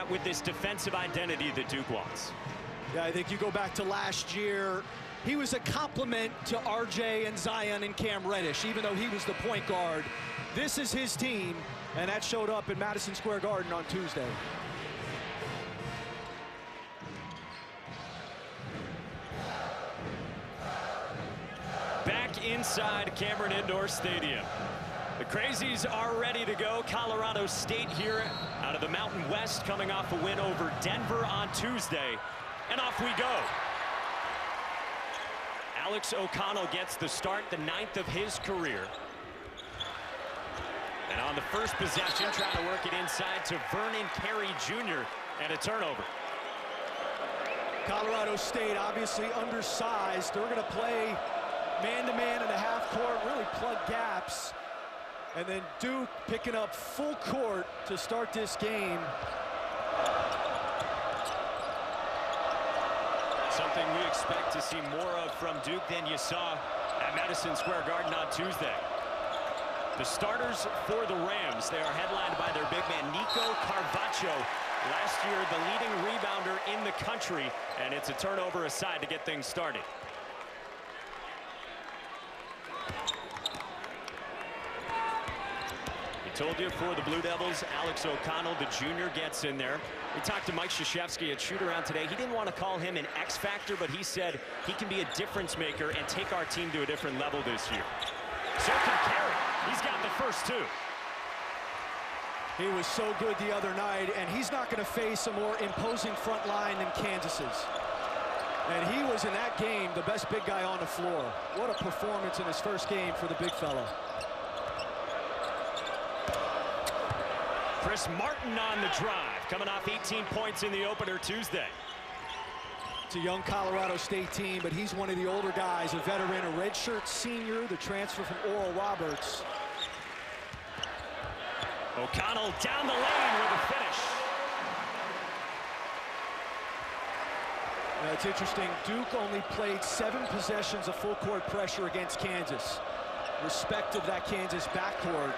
start with this defensive identity that Duke wants. Yeah, I think you go back to last year, he was a compliment to RJ and Zion and Cam Reddish, even though he was the point guard. This is his team, and that showed up in Madison Square Garden on Tuesday. Back inside Cameron Indoor Stadium. The Crazies are ready to go. Colorado State here out of the Mountain West, coming off a win over Denver on Tuesday. And off we go. Alex O'Connell gets the start, the 9th of his career. And on the first possession, trying to work it inside to Vernon Carey Jr. and a turnover. Colorado State obviously undersized. They're going to play man-to-man in the half court, really plug gaps. And then Duke picking up full court to start this game. Something we expect to see more of from Duke than you saw at Madison Square Garden on Tuesday. The starters for the Rams, they are headlined by their big man, Nico Carvacho. Last year, the leading rebounder in the country, and it's a turnover aside to get things started. Told you for the Blue Devils, Alex O'Connell, the junior, gets in there. We talked to Mike Krzyzewski at shoot-around today. He didn't want to call him an X factor, but he said he can be a difference maker and take our team to a different level this year. So can Carey. He's got the first two. He was so good the other night, and he's not going to face a more imposing front line than Kansas's. And he was in that game the best big guy on the floor. What a performance in his first game for the big fella. Chris Martin on the drive, coming off 18 points in the opener Tuesday. It's a young Colorado State team, but he's one of the older guys, a veteran, a redshirt senior, the transfer from Oral Roberts. O'Connell down the lane with a finish. Now, it's interesting, Duke only played 7 possessions of full court pressure against Kansas. Respect of that Kansas backcourt.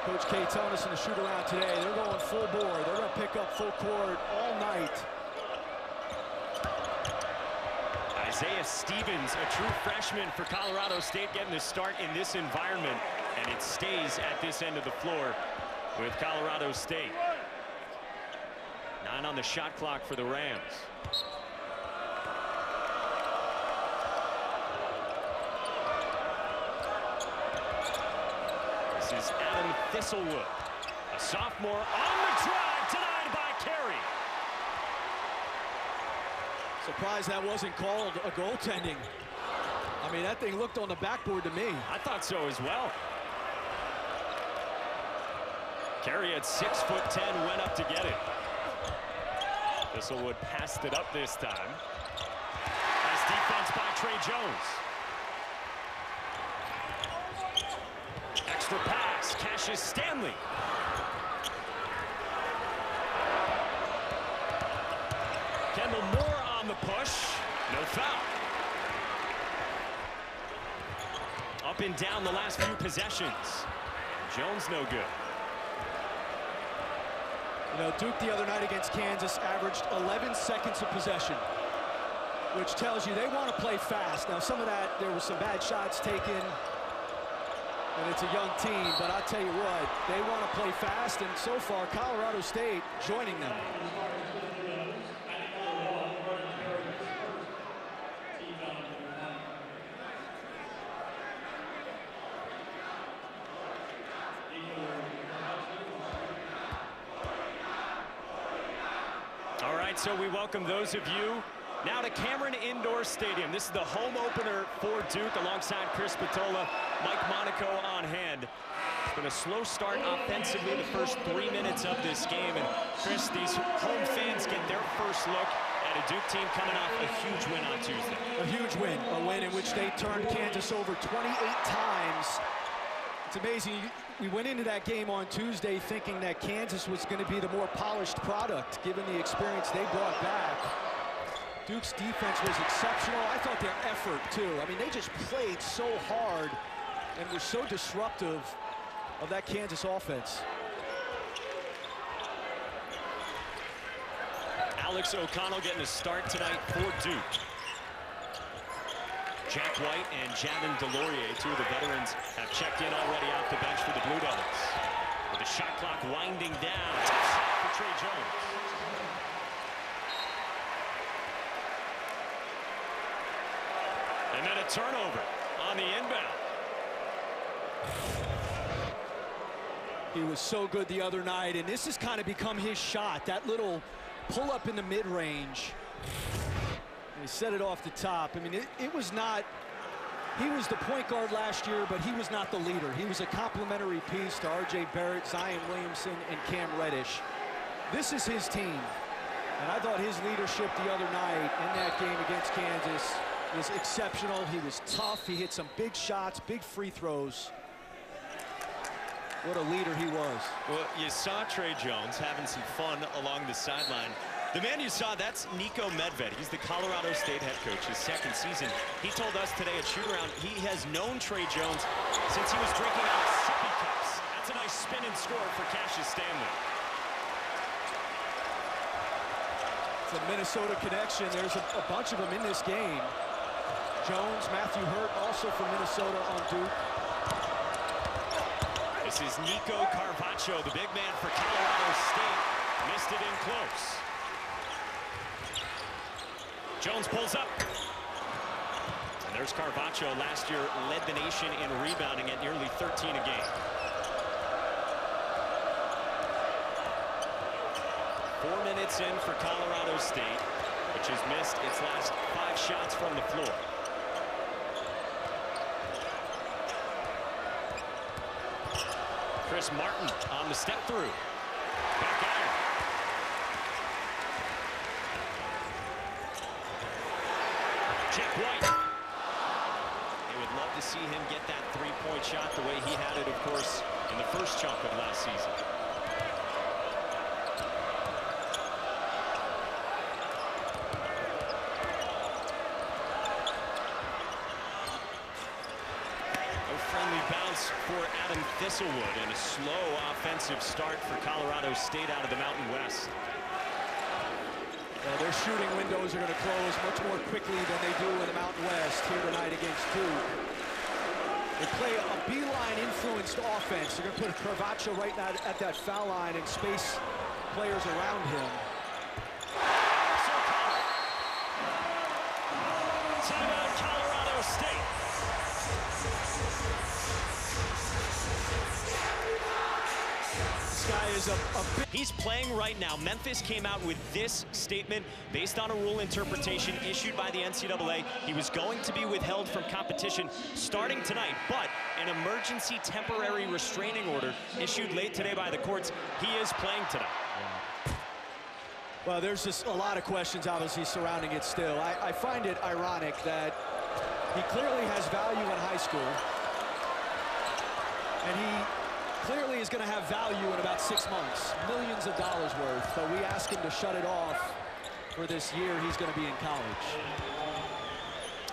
Coach K telling us in the shoot-around today, they're going full bore. They're going to pick up full court all night. Isaiah Stevens, a true freshman for Colorado State, getting the start in this environment, and it stays at this end of the floor with Colorado State. 9 on the shot clock for the Rams. This is Adam Thistlewood, a sophomore on the drive, denied by Carey. Surprised that wasn't called a goaltending. I mean, that thing looked on the backboard to me. I thought so as well. Carey at 6'10" went up to get it. Thistlewood passed it up this time. Nice defense by Trey Jones. Extra pass, Cassius Stanley. Kendall Moore on the push, no foul. Up and down the last few possessions. Jones no good. You know, Duke the other night against Kansas averaged 11 seconds of possession, which tells you they want to play fast. Now, some of that, there was some bad shots taken, and it's a young team, but I tell you what, they want to play fast, and so far, Colorado State joining them. All right, so we welcome those of you now to Cameron Indoor Stadium. This is the home opener for Duke alongside Chris Spatola, Mike Monaco on hand. It's been a slow start offensively the first 3 minutes of this game. And Chris, these home fans get their first look at a Duke team coming off a huge win on Tuesday. A huge win, a win in which they turned Kansas over 28 times. It's amazing. We went into that game on Tuesday thinking that Kansas was going to be the more polished product, given the experience they brought back. Duke's defense was exceptional. I thought their effort, too. I mean, they just played so hard and were so disruptive of that Kansas offense. Alex O'Connell getting a start tonight for Duke. Jack White and Javin Delorier, two of the veterans, have checked in already off the bench for the Blue Devils. With the shot clock winding down, for Trey Jones. And then a turnover on the inbound. He was so good the other night, and this has kind of become his shot. That little pull up in the mid-range. He set it off the top. I mean, it was not, he was the point guard last year, but he was not the leader. He was a complementary piece to R.J. Barrett, Zion Williamson, and Cam Reddish. This is his team. And I thought his leadership the other night in that game against Kansas was exceptional. He was tough. He hit some big shots, big free throws. What a leader he was. Well, you saw Trey Jones having some fun along the sideline. The man you saw, that's Nico Medved. He's the Colorado State head coach, his second season. He told us today at shoot-around he has known Trey Jones since he was drinking out of sippy cups. That's a nice spin and score for Cassius Stanley. It's a Minnesota connection. There's a bunch of them in this game. Jones, Matthew Hurt, also from Minnesota on Duke. This is Nico Carvacho, the big man for Colorado State. Missed it in close. Jones pulls up. And there's Carvacho. Last year led the nation in rebounding at nearly 13 a game. 4 minutes in for Colorado State, which has missed its last 5 shots from the floor. Chris Martin on the step through. Back iron. Jack White. They would love to see him get that three-point shot the way he had it, of course, in the first chunk of last season. For Adam Thistlewood, and a slow offensive start for Colorado State out of the Mountain West. Well, their shooting windows are going to close much more quickly than they do in the Mountain West here tonight against Duke. They play a beeline influenced offense. They're going to put Carvacho right now at that foul line and space players around him. Timeout, Colorado State. He's playing right now. Memphis came out with this statement based on a rule interpretation issued by the NCAA. He was going to be withheld from competition starting tonight, but an emergency temporary restraining order issued late today by the courts. He is playing tonight. Well, there's just a lot of questions obviously surrounding it still. I find it ironic that he clearly has value in high school, and he clearly is going to have value in about 6 months, millions of dollars worth, but we ask him to shut it off for this year he's going to be in college.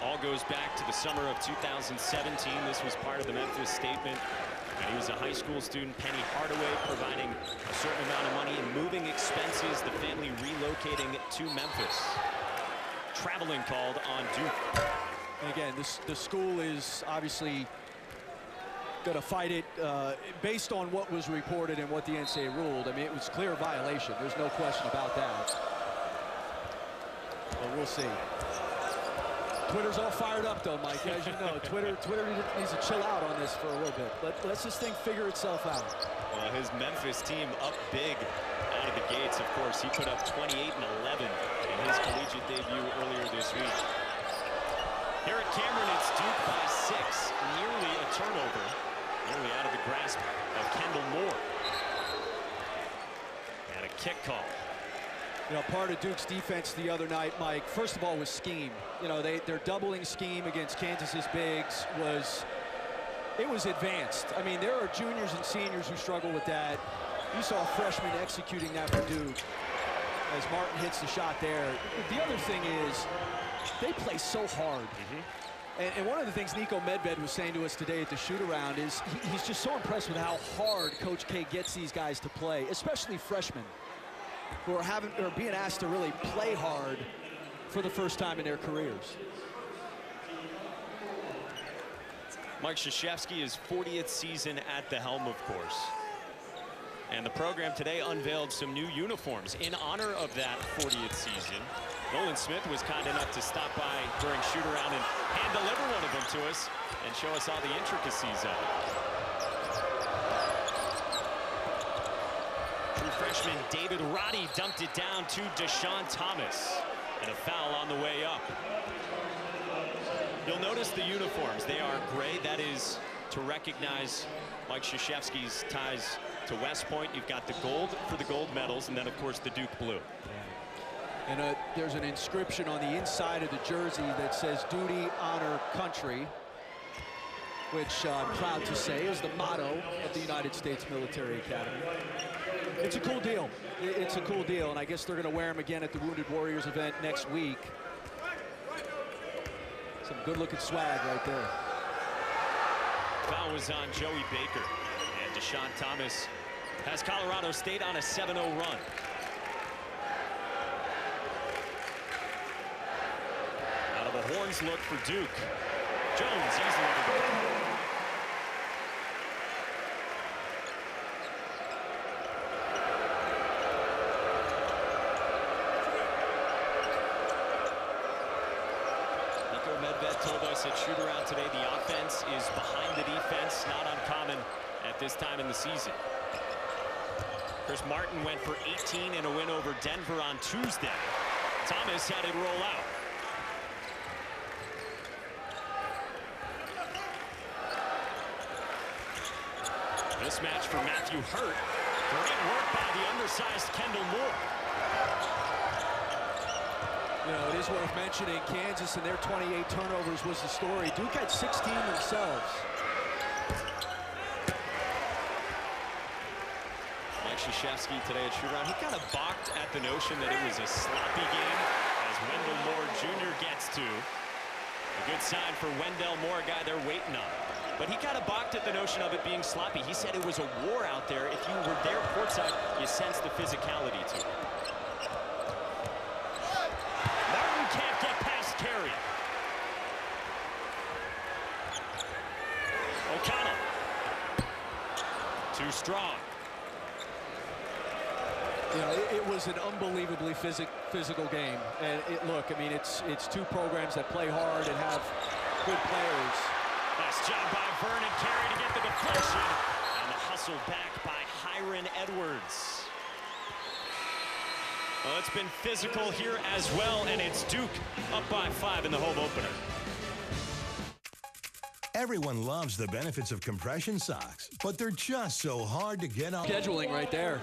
All goes back to the summer of 2017. This was part of the Memphis statement. And he was a high school student. Penny Hardaway providing a certain amount of money and moving expenses, the family relocating to Memphis. Traveling called on Duke. And again, the school is obviously going to fight it based on what was reported and what the NCAA ruled. I mean, it was clear violation. There's no question about that. But we'll see. Twitter's all fired up, though, Mike. As you know, Twitter needs to chill out on this for a little bit. Let's this thing figure itself out. Well, his Memphis team up big out of the gates, of course. He put up 28 and 11 in his collegiate debut earlier this week. Here at Cameron, it's Duke by 6. Nearly a turnover. Nearly out of the grasp of Kendall Moore. And a kick call. You know, part of Duke's defense the other night, Mike, first of all, was scheme. You know, their doubling scheme against Kansas's bigs was advanced. I mean, there are juniors and seniors who struggle with that. You saw freshmen executing that for Duke as Martin hits the shot there. The other thing is they play so hard. And one of the things Nico Medved was saying to us today at the shoot-around is he's just so impressed with how hard Coach K gets these guys to play, especially freshmen. who are being asked to really play hard for the first time in their careers. Mike Krzyzewski, his 40th season at the helm, of course. And the program today unveiled some new uniforms in honor of that 40th season. Nolan Smith was kind enough to stop by during shoot-around and hand-deliver one of them to us and show us all the intricacies of it. True freshman David Roddy dumped it down to Deshaun Thomas. And a foul on the way up. You'll notice the uniforms. They are gray. That is to recognize Mike Krzyzewski's ties to West Point. You've got the gold for the gold medals, and then, of course, the Duke blue. And there's an inscription on the inside of the jersey that says "Duty, Honor, Country," which I'm proud to say is the motto of the United States Military Academy. It's a cool deal. It's a cool deal, and I guess they're going to wear them again at the Wounded Warriors event next week. Some good-looking swag right there. Foul was on Joey Baker, and Deshaun Thomas has Colorado State on a 7-0 run. Out of the horns look for Duke. Jones easily. Told us at shoot-around today the offense is behind the defense, not uncommon at this time in the season. Chris Martin went for 18 in a win over Denver on Tuesday. Thomas had it roll out. Mismatch for Matthew Hurt. Great work by the undersized Kendall Moore. You know, it is worth mentioning Kansas and their 28 turnovers was the story. Duke had 16 themselves. Mike Krzyzewski today at shoot-around, he kind of balked at the notion that it was a sloppy game as Wendell Moore Jr. gets to. A good sign for Wendell Moore, a guy they're waiting on. But he kind of balked at the notion of it being sloppy. He said it was a war out there. If you were there courtside, you sensed the physicality to it. Can't get past Carey. O'Connell. Too strong. You know, it was an unbelievably physical game. And look, I mean, it's two programs that play hard and have good players. Nice job by Vernon Carey to get the deflection. And the hustle back by Hiron Edwards. Well, it's been physical here as well, and it's Duke up by 5 in the home opener. Everyone loves the benefits of compression socks, but they're just so hard to get on. Scheduling right there.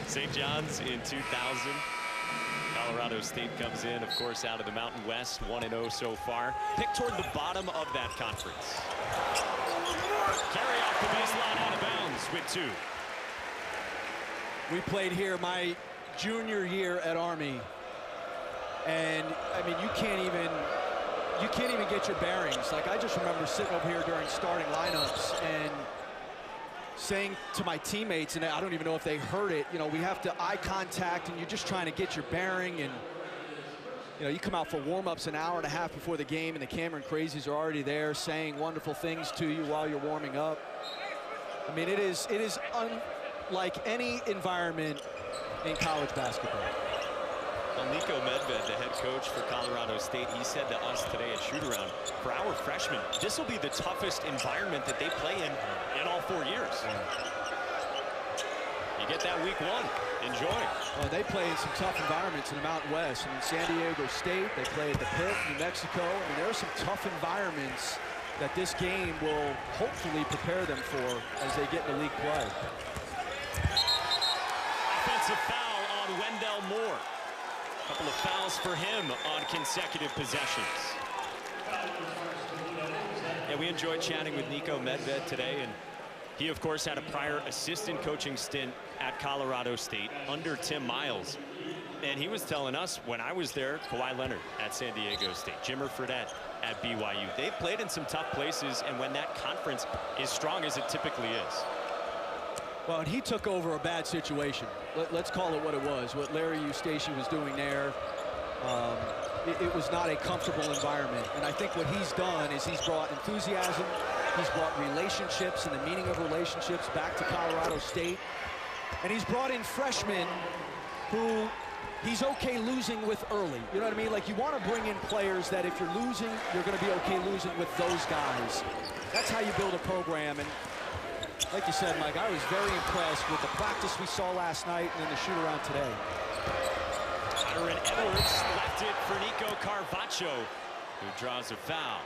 St. John's in 2000. Colorado State comes in, of course, out of the Mountain West, 1-0 so far. Picked toward the bottom of that conference. Carry off the baseline out of bounds with 2. We played here my junior year at Army, and I mean, you can't even get your bearings. Like, I just remember sitting over here during starting lineups and saying to my teammates, and I don't even know if they heard it, you know, we have to eye contact, and you're just trying to get your bearing. And you know, you come out for warm-ups an hour and a half before the game, and the Cameron Crazies are already there saying wonderful things to you while you're warming up. I mean, it is unlike any environment in college basketball. Well, Nico Medved, the head coach for Colorado State, he said to us today at shoot-around, for our freshmen, this will be the toughest environment that they play in all 4 years. You get that week 1. Enjoy. Well, they play in some tough environments in the Mountain West. I mean, San Diego State, they play at the Pit, New Mexico. I mean, there are some tough environments that this game will hopefully prepare them for as they get into league play. Offensive foul on Wendell Moore. A couple of fouls for him on consecutive possessions. Yeah, we enjoyed chatting with Nico Medved today, and he, of course, had a prior assistant coaching stint at Colorado State under Tim Miles. And he was telling us, when I was there, Kawhi Leonard at San Diego State, Jimmer Fredette at BYU. They've played in some tough places, and when that conference is strong as it typically is. Well, and he took over a bad situation. Let's call it what it was. What Larry Eustace was doing there, it was not a comfortable environment. And I think what he's done is he's brought enthusiasm, he's brought relationships and the meaning of relationships back to Colorado State. And he's brought in freshmen who he's okay losing with early. You know what I mean? Like, you want to bring in players that if you're losing, you're going to be okay losing with those guys. That's how you build a program. And like you said, Mike, I was very impressed with the practice we saw last night and then the shoot-around today. Tyron Edwards left it for Nico Carvacho, who draws a foul.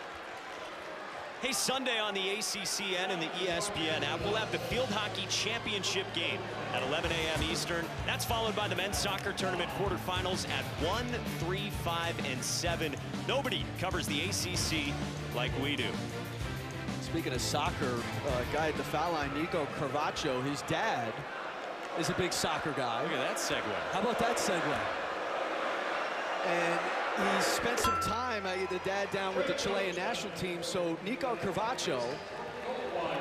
Hey, Sunday on the ACCN and the ESPN app, we'll have the Field Hockey Championship game at 11 a.m. Eastern. That's followed by the men's soccer tournament quarterfinals at 1, 3, 5, and 7. Nobody covers the ACC like we do. Speaking of soccer, guy at the foul line, Nico Carvacho, his dad is a big soccer guy. Look at that segue. How about that segue? And he spent some time, the dad down with the Chilean national team. So Nico Carvacho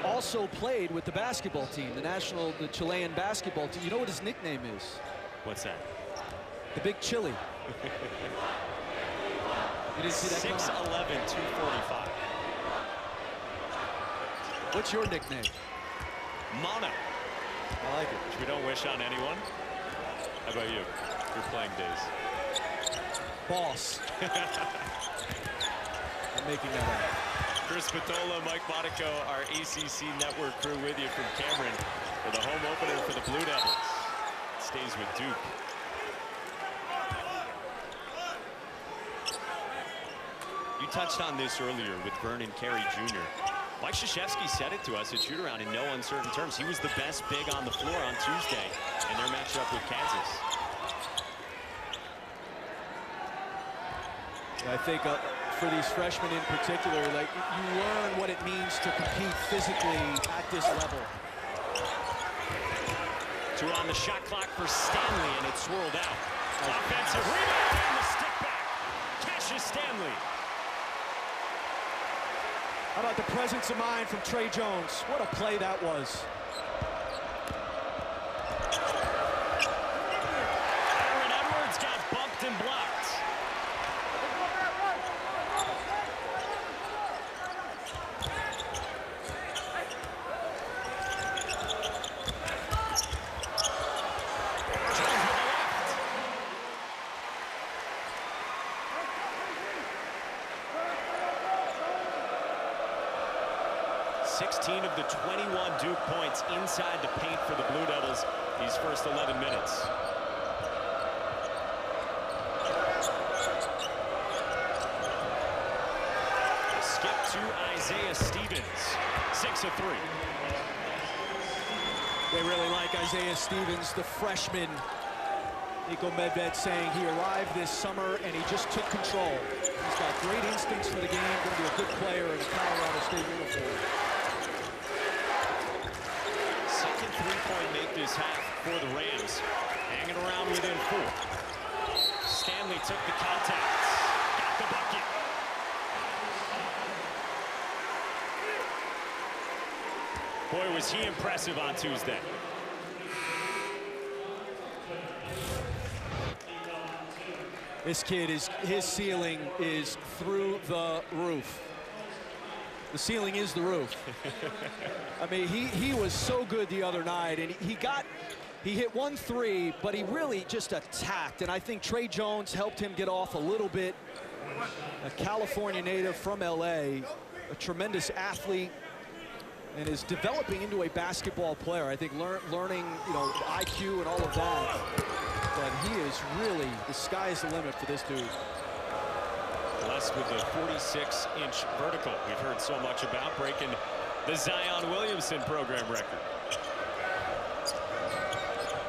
also played with the basketball team, the Chilean basketball team. You know what his nickname is? What's that? The Big Chili. You didn't see that? 6'11", 245. What's your nickname? Mono. I like it. Which we don't wish on anyone. How about you? Your playing days. Boss. I'm making that up. Chris Spatola, Mike Monaco, our ACC network crew with you from Cameron for the home opener for the Blue Devils. It stays with Duke. You touched on this earlier with Vernon Carey Jr. Mike Krzyzewski said it to us at shoot-around in no uncertain terms. He was the best big on the floor on Tuesday in their matchup with Kansas. I think for these freshmen in particular, like, you learn what it means to compete physically at this level. 2 on the shot clock for Stanley, and it swirled out. Offensive rebound and the stick back. Cassius Stanley. How about the presence of mind from Trey Jones? What a play that was. Aaron Edwards got bumped and blocked. Of the 21 Duke points inside the paint for the Blue Devils these first 11 minutes. Skip to Isaiah Stevens, 6 of 3. They really like Isaiah Stevens, the freshman. Nico Medved saying he arrived this summer and he just took control. He's got great instincts for the game, going to be a good player in a Colorado State uniform. Make this half for the Rams, hanging around within 4. Stanley took the contact, got the bucket. Boy, was he impressive on Tuesday. This kid his ceiling is through the roof. The ceiling is the roof. I mean, he was so good the other night, and he hit 1 3, but he really just attacked. And I think Trey Jones helped him get off a little bit. A California native from LA, a tremendous athlete, and is developing into a basketball player. I think learning, you know, IQ and all of that. But he is really, the sky is the limit for this dude. Blessed with the 46-inch vertical we've heard so much about, breaking the Zion Williamson program record.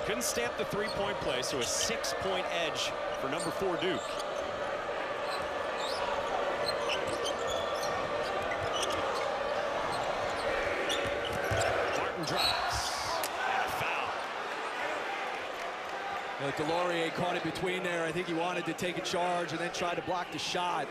Couldn't stamp the three-point play, so a 6-point edge for number 4 Duke. Martin drives, and a foul. Delorier caught it between there. I think he wanted to take a charge and then tried to block the shot.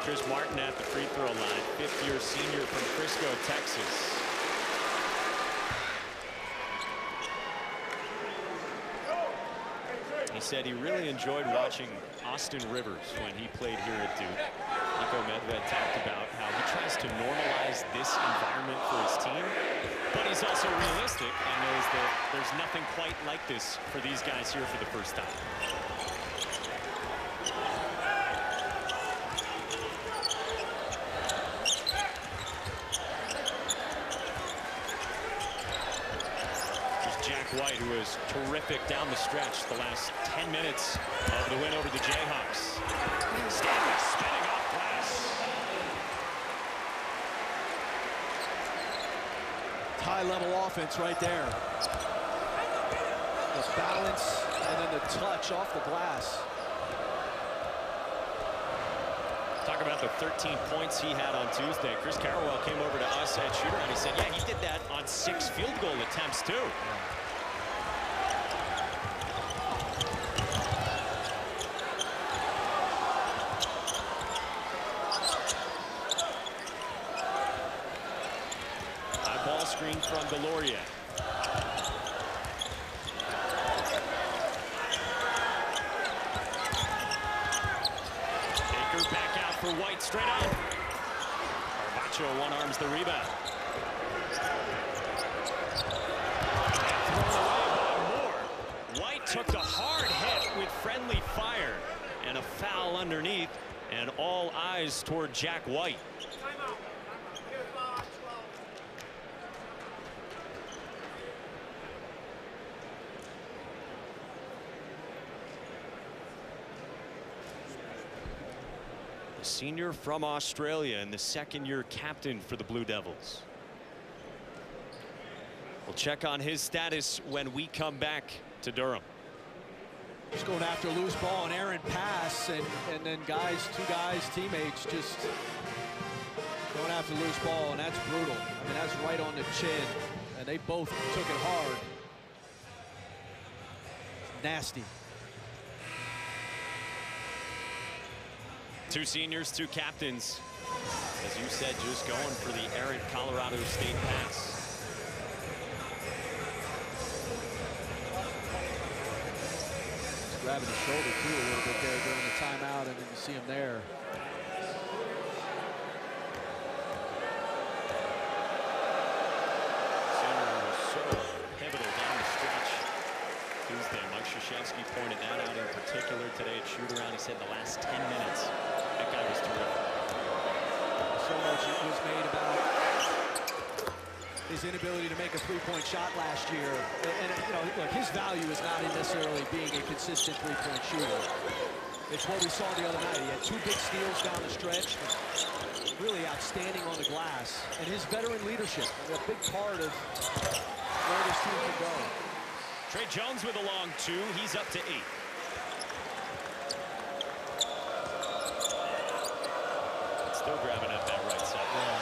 Chris Martin at the free throw line, fifth-year senior from Frisco, Texas. He said he really enjoyed watching Austin Rivers when he played here at Duke. Nico Medved talked about how he tries to normalize this environment for his team, but he's also realistic and knows that there's nothing quite like this for these guys here for the first time. White, who was terrific down the stretch the last 10 minutes of the win over the Jayhawks. Stanley spinning off glass. High-level offense right there. The balance and then the touch off the glass. Talk about the 13 points he had on Tuesday. Chris Carrawell came over to us at Shooter and he said, yeah, he did that on 6 field goal attempts too. Screen from Delorier. Baker back out for White, straight up. Arvacho one-arms the rebound. Thrown away by Moore. White took the hard hit with friendly fire. And a foul underneath, and all eyes toward Jack White. Senior from Australia and the second-year captain for the Blue Devils. We'll check on his status when we come back to Durham. Just going after a loose ball, an errant pass, and then two guys, teammates just going after loose ball, and that's brutal. I mean, that's right on the chin, and they both took it hard. Nasty. Two seniors, two captains. As you said, just going for the errant Colorado State pass. Just grabbing his shoulder too a little bit there during the timeout, and then you see him there. Senior was so pivotal down the stretch Tuesday. Mike Krzyzewski pointed that out in particular today at shoot-around. He said the last 10 minutes. That guy was terrific. So much was made about his inability to make a three-point shot last year. And you know, look, his value is not in necessarily being a consistent three-point shooter. It's what we saw the other night. He had 2 big steals down the stretch. Really outstanding on the glass. And his veteran leadership, a big part of where this team can go. Trey Jones with a long 2. He's up to 8. Still grabbing at that right side. Yeah.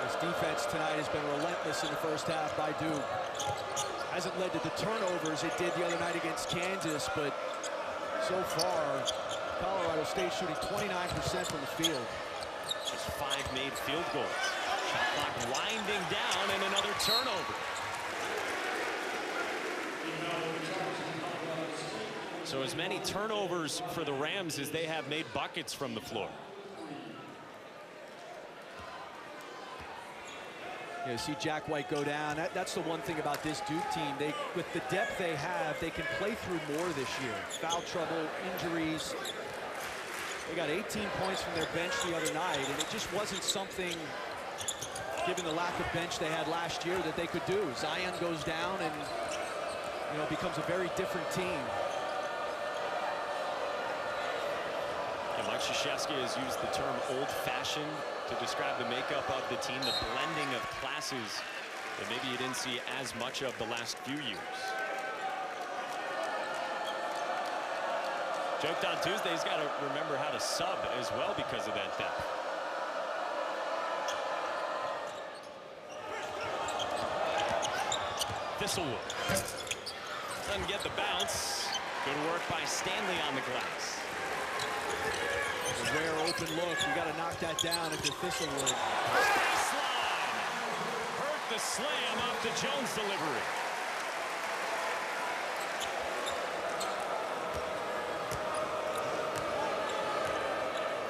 This defense tonight has been relentless in the first half by Duke. Hasn't led to the turnovers it did the other night against Kansas, but so far, Colorado State shooting 29% from the field. Just 5 made field goals. Shot clock winding down and another turnover. So as many turnovers for the Rams as they have made buckets from the floor. You see Jack White go down. That's the one thing about this Duke team. With the depth they have, they can play through more this year. Foul trouble, injuries. They got 18 points from their bench the other night, and it just wasn't something, given the lack of bench they had last year, that they could do. Zion goes down and, you know, becomes a very different team. And Mike Krzyzewski has used the term old-fashioned to describe the makeup of the team, the blending of classes that maybe you didn't see as much of the last few years. Joked on Tuesday, he's got to remember how to sub as well because of that depth. Thistlewood. Doesn't get the bounce. Good work by Stanley on the glass. A rare open look. You got to knock that down if you're Thistlewood. Baseline. Hurt the slam off the Jones delivery.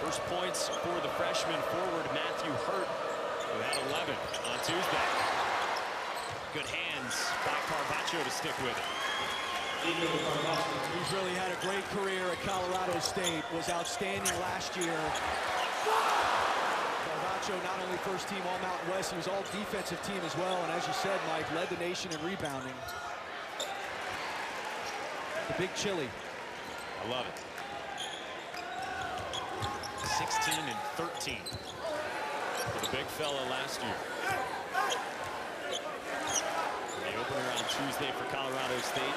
First points for the freshman forward Matthew Hurt, who had 11 on Tuesday. Good hands by Carvacho to stick with it. He's really had a great career at Colorado State. Was outstanding last year. Carvacho, not only first team All Mountain West, he was all defensive team as well. And as you said, Mike, led the nation in rebounding. The big chili. I love it. 16 and 13 for the big fella last year. The opener on Tuesday for Colorado State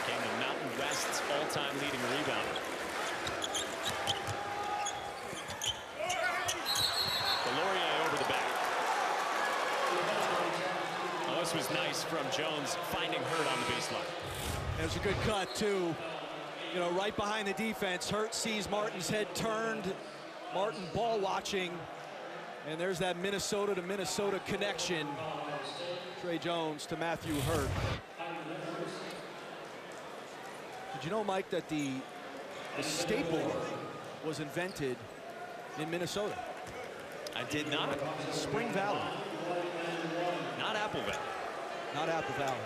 became the Mountain West's all-time leading rebounder. Delorier over the back. Oh, this was nice from Jones, finding Hurt on the baseline. It was a good cut, too. You know, right behind the defense. Hurt sees Martin's head turned. Martin ball watching. And there's that Minnesota to Minnesota connection. Trey Jones to Matthew Hurt. Did you know, Mike, that the staple was invented in Minnesota? I did not. Spring Valley. Not Apple Valley. Not Apple Valley.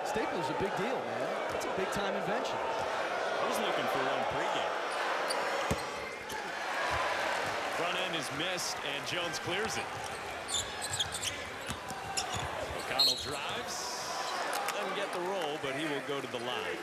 Staple's a big deal, man. It's a big-time invention. I was looking for one pregame. Front end is missed, and Jones clears it. O'Connell drives. Doesn't get the roll, but he will go to the line.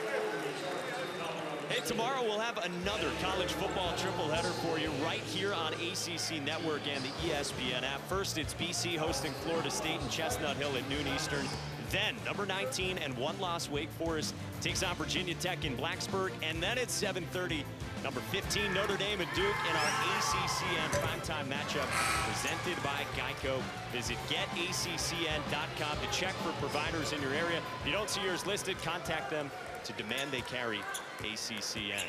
Hey, tomorrow we'll have another college football tripleheader for you right here on ACC Network and the ESPN app. First, it's BC hosting Florida State in Chestnut Hill at noon Eastern. Then, number 19 and one-loss Wake Forest takes on Virginia Tech in Blacksburg. And then at 7:30, number 15 Notre Dame and Duke in our ACCN primetime matchup presented by Geico. Visit getaccn.com to check for providers in your area. If you don't see yours listed, contact them to demand they carry ACCN.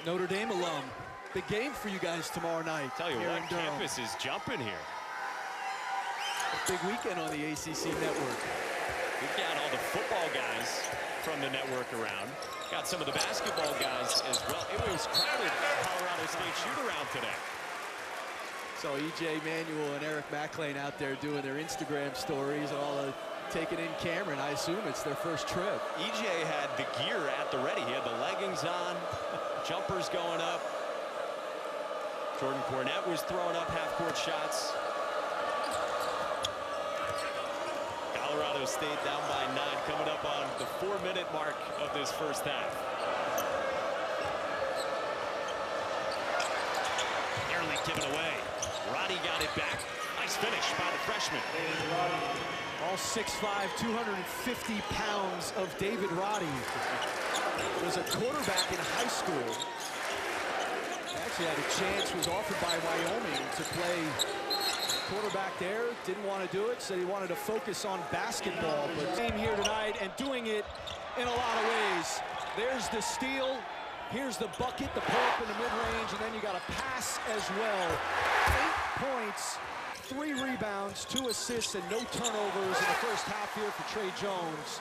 Notre Dame alum. Big game for you guys tomorrow night. Tell you what, campus is jumping here. Big weekend on the ACC Network. We've got all the football guys from the network around. Got some of the basketball guys as well. It was crowded at Colorado State shoot-around today. So E.J. Manuel and Eric McLean out there doing their Instagram stories and all the taking in Cameron. I assume it's their first trip. E.J. had the gear at the ready. He had the leggings on, jumpers going up. Jordan Cornette was throwing up half-court shots. Colorado State down by 9, coming up on the 4-minute mark of this first half. Nearly given away. Roddy got it back. Nice finish by the freshman. All 6'5", 250 pounds of David Roddy. Was a quarterback in high school. Actually had a chance, was offered by Wyoming to play quarterback there. Didn't want to do it, said he wanted to focus on basketball. But came here tonight and doing it in a lot of ways. There's the steal. Here's the bucket, the pull-up in the mid-range, and then you got a pass as well. 8 points, 3 rebounds, 2 assists, and no turnovers in the first half here for Trey Jones.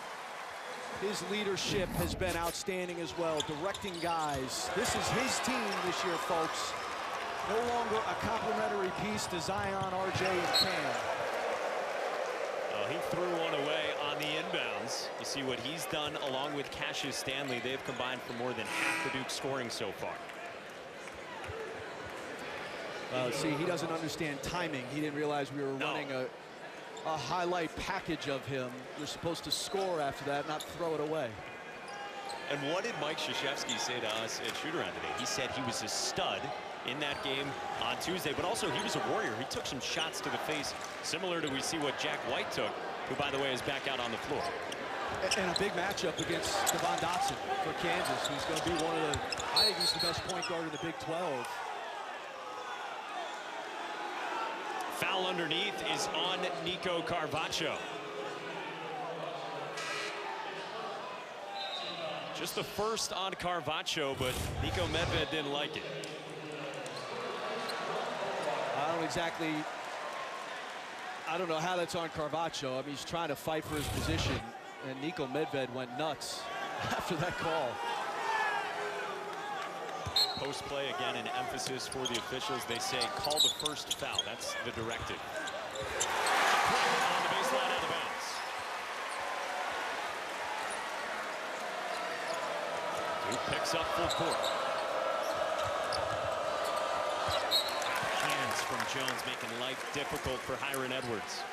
His leadership has been outstanding as well, directing guys. This is his team this year, folks. No longer a complimentary piece to Zion, RJ, and Cam. He threw one away on the inbounds. You see what he's done along with Cassius Stanley. They've combined for more than half the Duke scoring so far. See, he doesn't understand timing. He didn't realize we were running a highlight package of him. You're supposed to score after that, not throw it away. And what did Mike Krzyzewski say to us at shoot-around today? He said he was a stud in that game on Tuesday, but also he was a warrior. He took some shots to the face, similar to we see what Jack White took, who, by the way, is back out on the floor. And a big matchup against Devon Dotson for Kansas, who's going to be one of the, I think he's the best point guard in the Big 12. Foul underneath is on Nico Carvacho. Just the first on Carvacho, but Niko Medved didn't like it. I don't know how that's on Carvacho. I mean, he's trying to fight for his position, and Niko Medved went nuts after that call. Post play again, an emphasis for the officials. They say call the first foul. That's the directive. On the baseline, out of bounds. Duke picks up full court. Hands from Jones making life difficult for Hiron Edwards.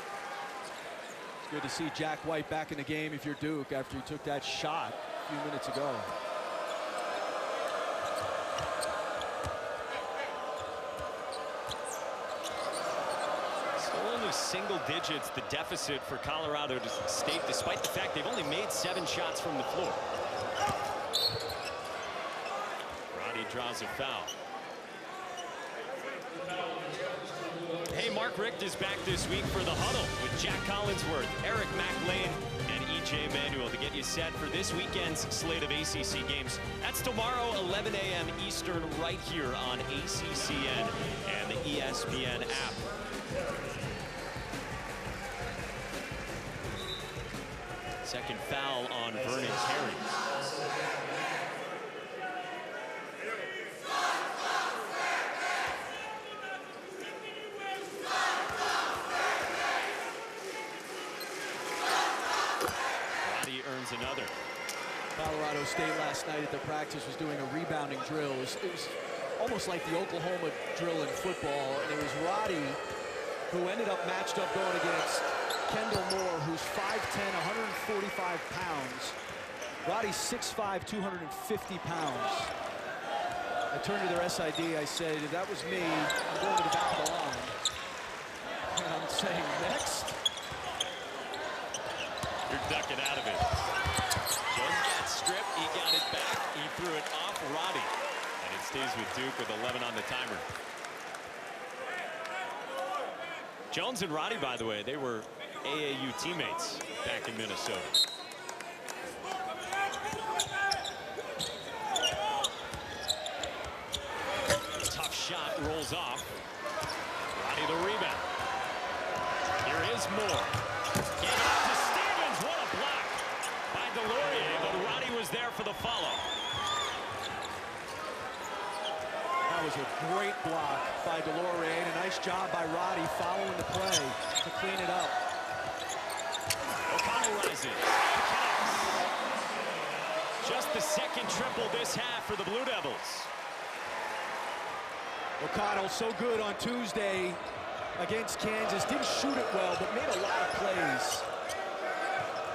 It's good to see Jack White back in the game if you're Duke after he took that shot a few minutes ago. Only single digits the deficit for Colorado State, despite the fact they've only made 7 shots from the floor. Roddy draws a foul. Hey, Mark Richt is back this week for the huddle with Jack Collinsworth, Eric McLean, and E.J. Manuel to get you set for this weekend's slate of ACC games. That's tomorrow, 11 a.m. Eastern, right here on ACCN and the ESPN app. Second foul on Vernon Terry. Roddy earns another. Colorado State last night at the practice was doing a rebounding drill. It was almost like the Oklahoma drill in football, and it was Roddy who ended up matched up going against Kendall Moore, who's 5'10", 145 pounds. Roddy's 6'5", 250 pounds. I turned to their SID, I said, if that was me, I'm going to the back of the line. And I'm saying, next. You're ducking out of it. Jones got stripped, he got it back, he threw it off Roddy. And it stays with Duke with 11 on the timer. Jones and Roddy, by the way, they were AAU teammates back in Minnesota. Tough shot, rolls off. Roddy the rebound. Here is Moore. Gave it up to Stevens. What a block by Delorier, but Roddy was there for the follow. That was a great block by Delorier, and a nice job by Roddy following the play to clean it up. O'Connell rises. Just the second triple this half for the Blue Devils. O'Connell so good on Tuesday against Kansas. Didn't shoot it well, but made a lot of plays.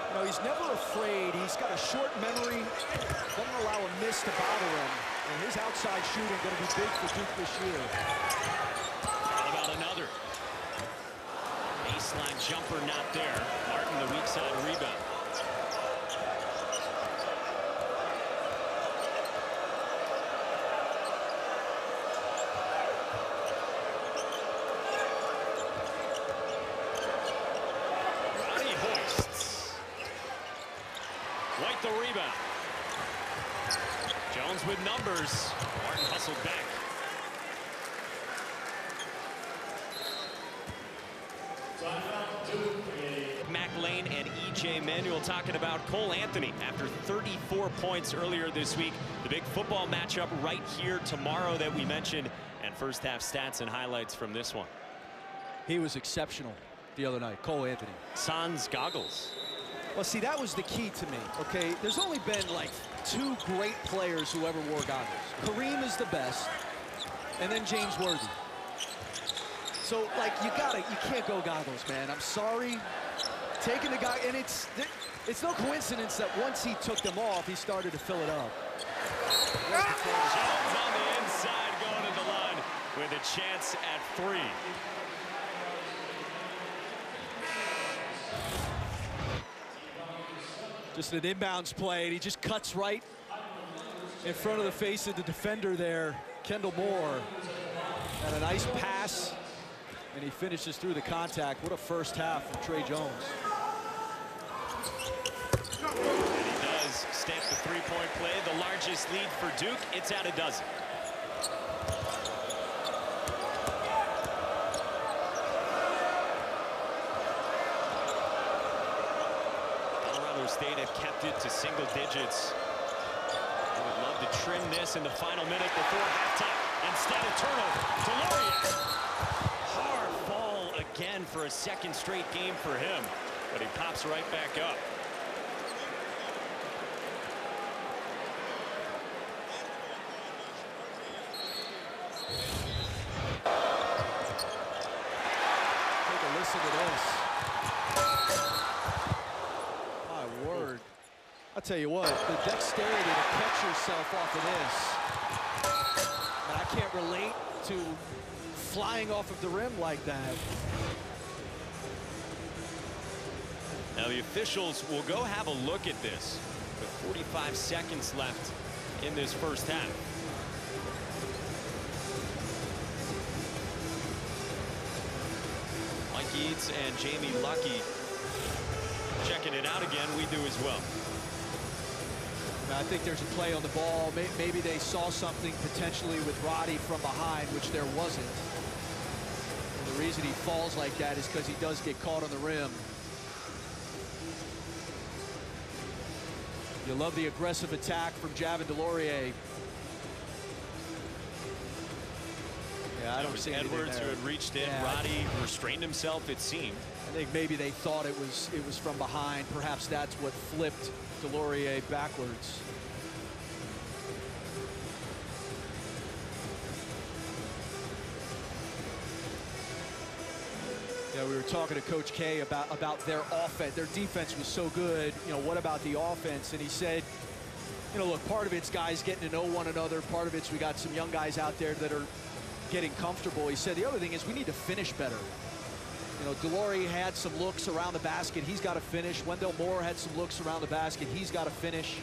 You know, he's never afraid. He's got a short memory. Doesn't allow a miss to bother him. And his outside shooting going to be big for Duke this year. How about another? Baseline jumper not there. Martin the weak side rebound. Roddy hoists. White the rebound. Jones with numbers. Martin hustled back. McLean and E.J. Manuel talking about Cole Anthony after 34 points earlier this week. The big football matchup right here tomorrow that we mentioned, and first half stats and highlights from this one. He was exceptional the other night, Cole Anthony. Sans goggles. Well, see, that was the key to me, okay? There's only been like 2 great players who ever wore goggles. Kareem is the best, and then James Worthy. So, like, you can't go goggles, man. I'm sorry. Taking the guy, and it's no coincidence that once he took them off, he started to fill it up. Jones on the inside going to the line with a chance at 3. Just an inbounds play, and he just cuts right in front of the face of the defender there, Kendall Moore. And a nice pass, and he finishes through the contact. What a first half from Trey Jones. And he does stamp the three-point play, the largest lead for Duke. It's at a dozen. Colorado State had kept it to single digits. I would love to trim this in the final minute before halftime. Instead, a turnover. DeLaurier. Hard fall again for a second straight game for him, but he pops right back up. Take a listen to this. My word. I'll tell you what, the dexterity to catch yourself off of this. And I can't relate to flying off of the rim like that. Now the officials will go have a look at this with 45 seconds left in this first half. Mike Eads and Jamie Lucky checking it out again. We do as well. I think there's a play on the ball. Maybe they saw something potentially with Roddy from behind, which there wasn't. And the reason he falls like that is because he does get caught on the rim. You love the aggressive attack from Javin DeLaurier. Yeah, I don't see Edwards who had reached in. Yeah, Roddy restrained himself, it seemed. I think maybe they thought it was from behind. Perhaps that's what flipped DeLaurier backwards. Yeah, we were talking to Coach K about their offense. Their defense was so good. You know, what about the offense? And he said, you know, look, part of it's guys getting to know one another. Part of it's we got some young guys out there that are getting comfortable. He said the other thing is we need to finish better. You know, DeLaurier had some looks around the basket. He's got to finish. Wendell Moore had some looks around the basket. He's got to finish.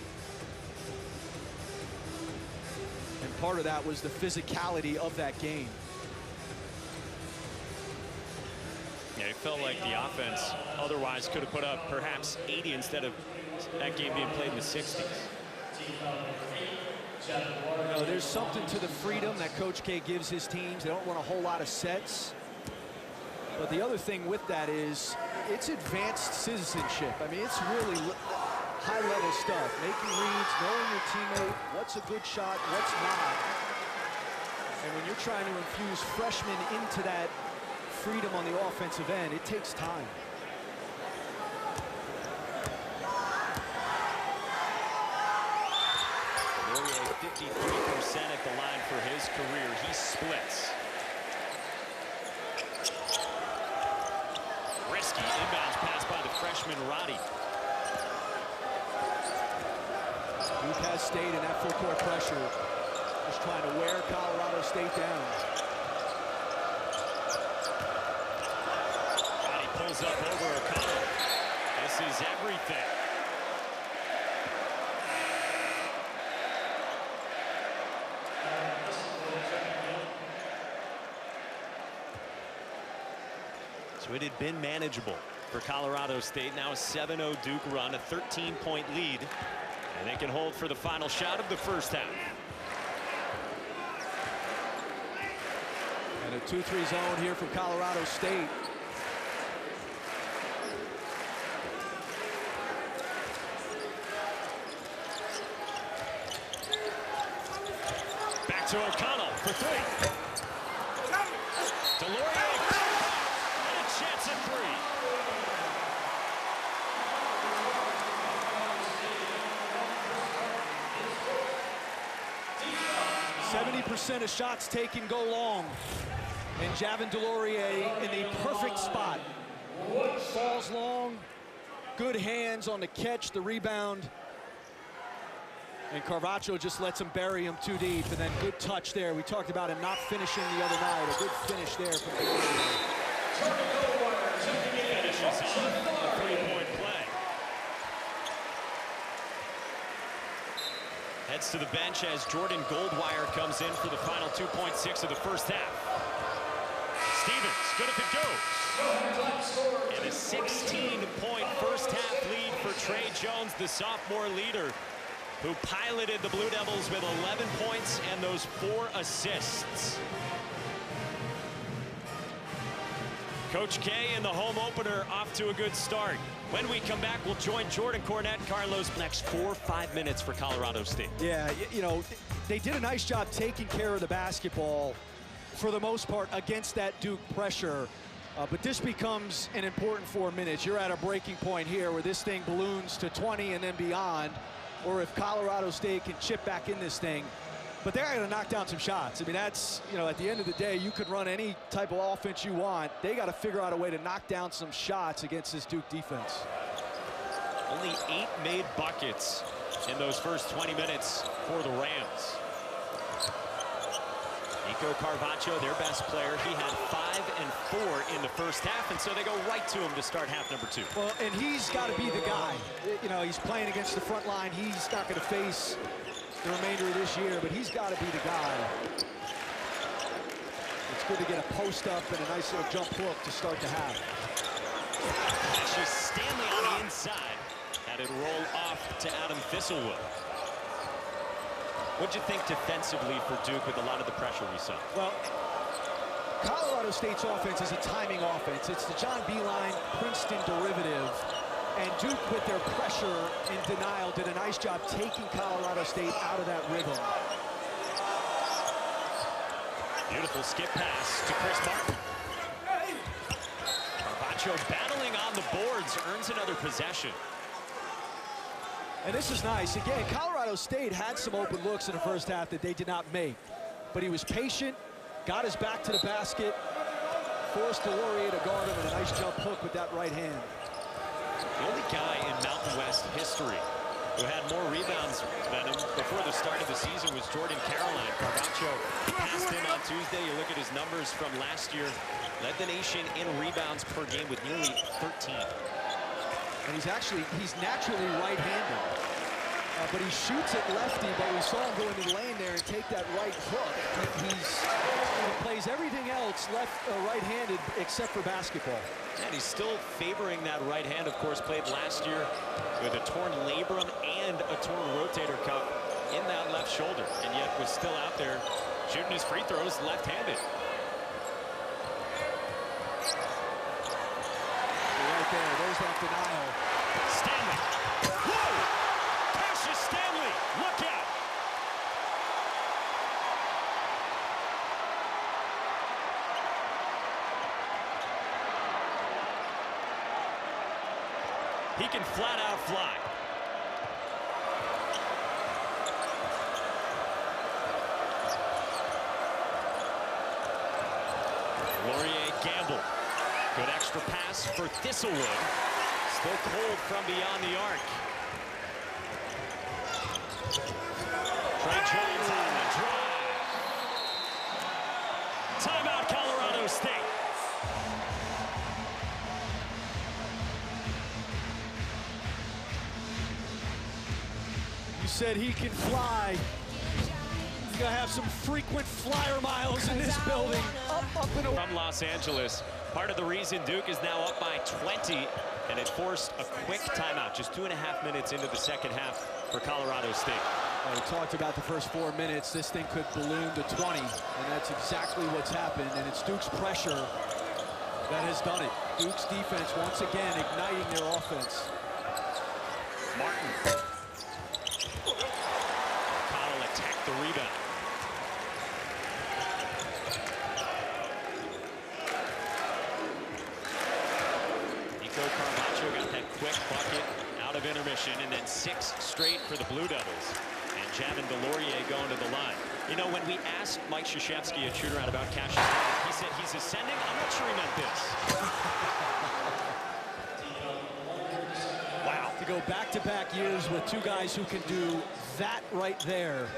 And part of that was the physicality of that game. Yeah, it felt like the offense otherwise could have put up perhaps 80 instead of that game being played in the 60s. You know, there's something to the freedom that Coach K gives his teams. They don't run a whole lot of sets. But the other thing with that is it's advanced citizenship. I mean, it's really high-level stuff. Making reads, knowing your teammate, what's a good shot, what's not. And when you're trying to infuse freshmen into that freedom on the offensive end, it takes time. DeLaurier 53% at the line for his career. He splits. Risky inbounds pass by the freshman Roddy. Duke has stayed in that full court pressure, just trying to wear Colorado State down. Roddy pulls up over O'Connell. This is everything. So it had been manageable for Colorado State. Now a 7-0 Duke run, a 13-point lead, and they can hold for the final shot of the first half. And a 2-3 zone here for Colorado State. Back to O'Connell for three. DeLaurier. Chance at three. 70% of shots taken go long. And Javin DeLaurier in the perfect spot. Falls long, good hands on the catch, the rebound. And Carvacho just lets him bury him too deep. And then good touch there. We talked about him not finishing the other night. A good finish there from DeLaurier. Finishes off a three-point play. Heads to the bench as Jordan Goldwire comes in for the final 2.6 of the first half. Stevens, good if it goes. And a 16-point first half lead for Trey Jones, the sophomore leader. who piloted the Blue Devils with 11 points and those 4 assists. Coach K in the home opener off to a good start. When we come back, we'll join Jordan Cornette, Carlos, next 4 or 5 minutes for Colorado State. Yeah, you know, they did a nice job taking care of the basketball for the most part against that Duke pressure. But this becomes an important 4 minutes. You're at a breaking point here where this thing balloons to 20 and then beyond, or if Colorado State can chip back in this thing. But they're going to knock down some shots. I mean, that's, you know, at the end of the day, you could run any type of offense you want. They got to figure out a way to knock down some shots against this Duke defense. Only 8 made buckets in those first 20 minutes for the Rams. Nico Carvacho, their best player, he had 5 and 4 in the first half, and so they go right to him to start half number 2. Well, and he's got to be the guy. You know, he's playing against the front line. He's not going to face the remainder of this year, but he's got to be the guy. It's good to get a post up and a nice little jump hook to start the half. Cassius Stanley on the inside. Had it roll off to Adam Thistlewood. What'd you think defensively for Duke with a lot of the pressure we saw? Well, Colorado State's offense is a timing offense. It's the John Beilein Princeton derivative. And Duke, with their pressure and denial, did a nice job taking Colorado State out of that rhythm. Beautiful skip pass to Chris Martin. Carvacho battling on the boards, earns another possession. And this is nice. Again, Colorado State had some open looks in the first half that they did not make. But he was patient, got his back to the basket, forced Delorier to guard him, and a nice jump hook with that right hand. The only guy in Mountain West history who had more rebounds than him before the start of the season was Jordan Caroline. Carvacho passed him on Tuesday. You look at his numbers from last year. Led the nation in rebounds per game with nearly 13. And he's naturally right-handed. But he shoots it lefty, but we saw him go into the lane there and take that right hook. He plays everything else right-handed except for basketball. And he's still favoring that right hand. Of course, played last year with a torn labrum and a torn rotator cuff in that left shoulder, and yet was still out there shooting his free throws left-handed. Right there, there's that denial. Stanley. Whoa! Cassius Stanley, look out! He can flat out fly. Laurier gamble. Good extra pass for Thistlewood. Still cold from beyond the arc. Trey Jones on the drive. Timeout, Colorado State. You said he can fly. He's gonna have some frequent flyer miles in this building. Up and away. From Los Angeles. Part of the reason Duke is now up by 20, and it forced a quick timeout, just 2.5 minutes into the second half for Colorado State. We talked about the first 4 minutes. This thing could balloon to 20, and that's exactly what's happened. And it's Duke's pressure that has done it. Duke's defense once again igniting their offense. Martin. Connell attacked the rebound. Carvacho got that quick bucket out of intermission, and then 6 straight for the Blue Devils. And Javin Delorier going to the line. You know, when we asked Mike Krzyzewski at shoot-around about Cassius Stanley, he said he's ascending. I'm not sure he meant this. Wow. To go back-to-back years with 2 guys who can do that right there.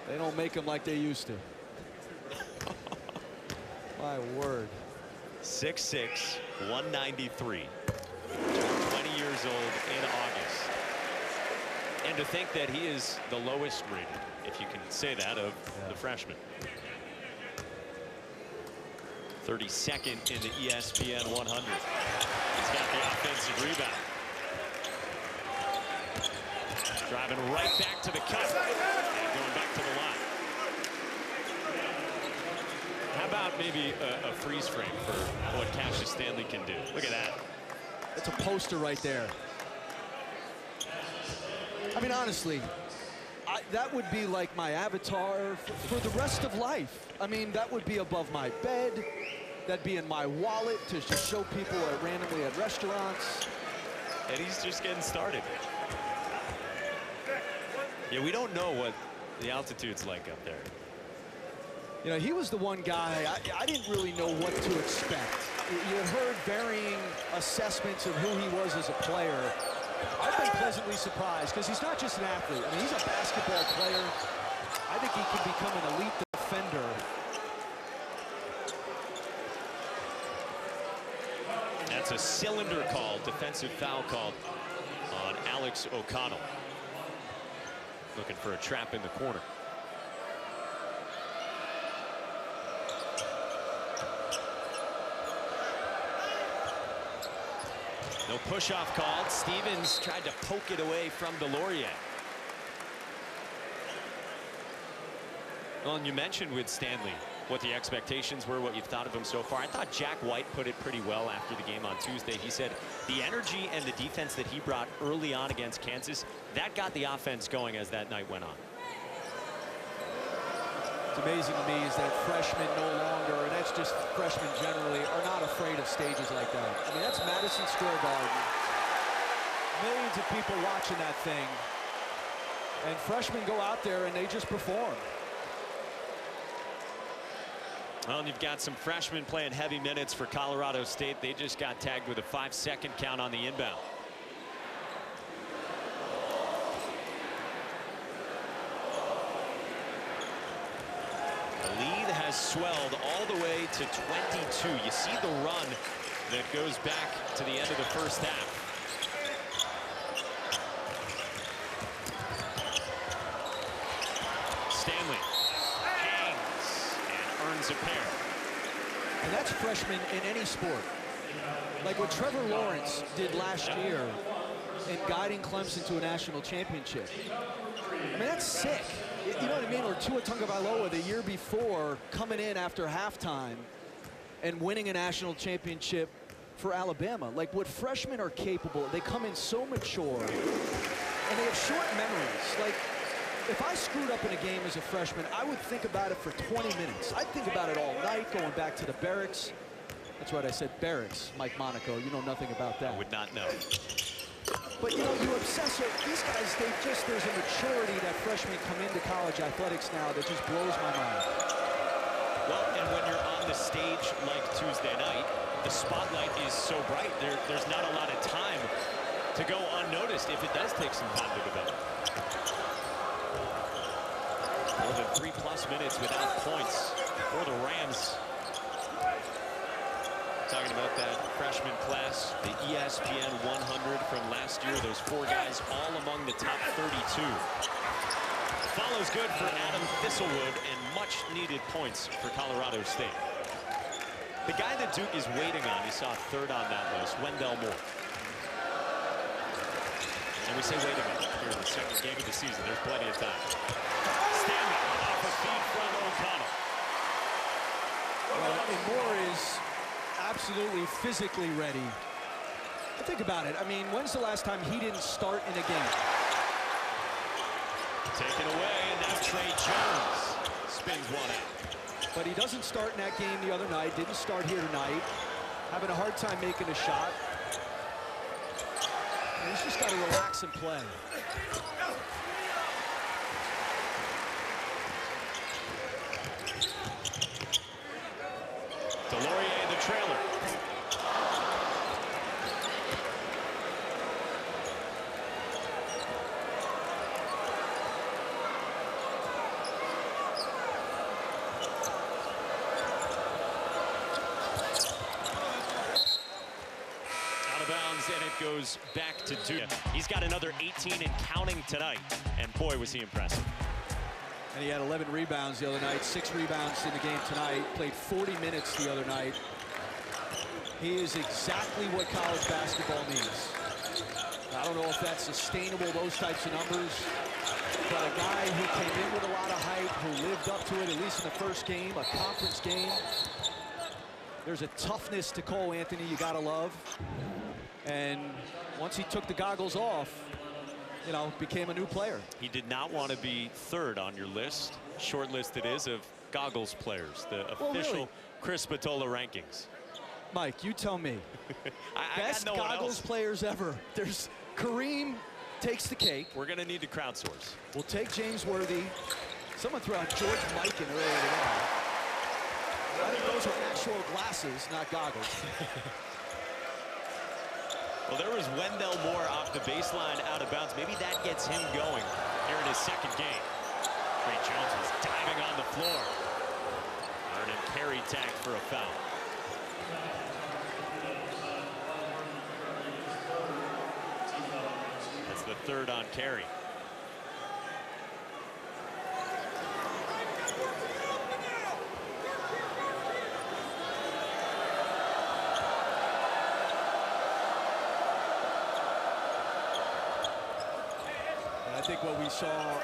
They don't make them like they used to. My word. 6'6", 193. 20 years old in August. And to think that he is the lowest rated, if you can say that, of the freshmen. 32nd in the ESPN 100. He's got the offensive rebound. Driving right back to the cup and going back to the line. How about maybe a freeze frame for what Cassius Stanley can do? Look at that. It's a poster right there. I mean, honestly, that would be like my avatar for the rest of life. I mean, that would be above my bed. That'd be in my wallet to just show people randomly at restaurants. And he's just getting started. Yeah, we don't know what the altitude's like up there. You know, he was the one guy, I didn't really know what to expect. You had heard varying assessments of who he was as a player. I've been pleasantly surprised because he's not just an athlete. I mean, he's a basketball player. I think he can become an elite defender. That's a cylinder call, defensive foul called on Alex O'Connell. Looking for a trap in the corner. No push-off called. Stevens tried to poke it away from Delorier. Well, and you mentioned with Stanley what the expectations were, what you've thought of him so far. I thought Jack White put it pretty well after the game on Tuesday. He said the energy and the defense that he brought early on against Kansas, that got the offense going as that night went on. What's amazing to me is that freshmen no longer, and that's just freshmen generally, are not afraid of stages like that. I mean, that's Madison Square Garden. Millions of people watching that thing. And freshmen go out there and they just perform. Well, and you've got some freshmen playing heavy minutes for Colorado State. They just got tagged with a 5-second count on the inbound. The lead has swelled all the way to 22. You see the run that goes back to the end of the first half. Stanley hangs and earns a pair. And that's freshmen in any sport. Like what Trevor Lawrence did last year in guiding Clemson to a national championship. I mean, that's sick. You know what I mean? Or Tua Tagovailoa the year before coming in after halftime and winning a national championship for Alabama. Like what freshmen are capable, they come in so mature and they have short memories. Like if I screwed up in a game as a freshman, I would think about it for 20 minutes. I'd think about it all night, going back to the barracks. That's right, I said barracks, Mike Monaco. You know nothing about that. I would not know. But, you know, you obsess over these guys, there's a maturity that freshmen come into college athletics now that just blows my mind. Well, and when you're on the stage like Tuesday night, the spotlight is so bright, there's not a lot of time to go unnoticed if it does take some time to develop. More than 3+ minutes without points for the Rams. Talking about that freshman class, the ESPN 100 from last year. Those 4 guys all among the top 32. Follows good for Adam Thistlewood and much needed points for Colorado State. The guy that Duke is waiting on, he saw 3rd on that list, Wendell Moore. And we say waiting on here in the 2nd game of the season. There's plenty of time. Stanley off a feed from O'Connell. Well, and Moore is absolutely physically ready. But think about it. I mean, when's the last time he didn't start in a game? Taken away, and now Trey Jones spins one out. But he doesn't start in that game the other night. Didn't start here tonight. Having a hard time making a shot. And he's just got to relax and play. Delorier, the trailer. Out of bounds, and it goes back to Duke. He's got another 18 and counting tonight, and boy, was he impressive. And he had 11 rebounds the other night, 6 rebounds in the game tonight, played 40 minutes the other night. He is exactly what college basketball needs. I don't know if that's sustainable, those types of numbers, but a guy who came in with a lot of hype, who lived up to it, at least in the first game, a conference game. There's a toughness to Cole Anthony you gotta love. And once he took the goggles off, you know, became a new player. He did not want to be third on your list. Short list it is of goggles players, the official really? Chris Spatola rankings. Mike, you tell me. Best Best goggles players ever. There's Kareem takes the cake. We're going to need to crowdsource. We'll take James Worthy. Someone threw out George Mikan earlier today. I think those are actual glasses, not goggles. Well, there was Wendell Moore off the baseline out of bounds. Maybe that gets him going here in his second game. Trey Jones was diving on the floor. Vernon Carey tagged for a foul. That's the third on Carey. I think what we saw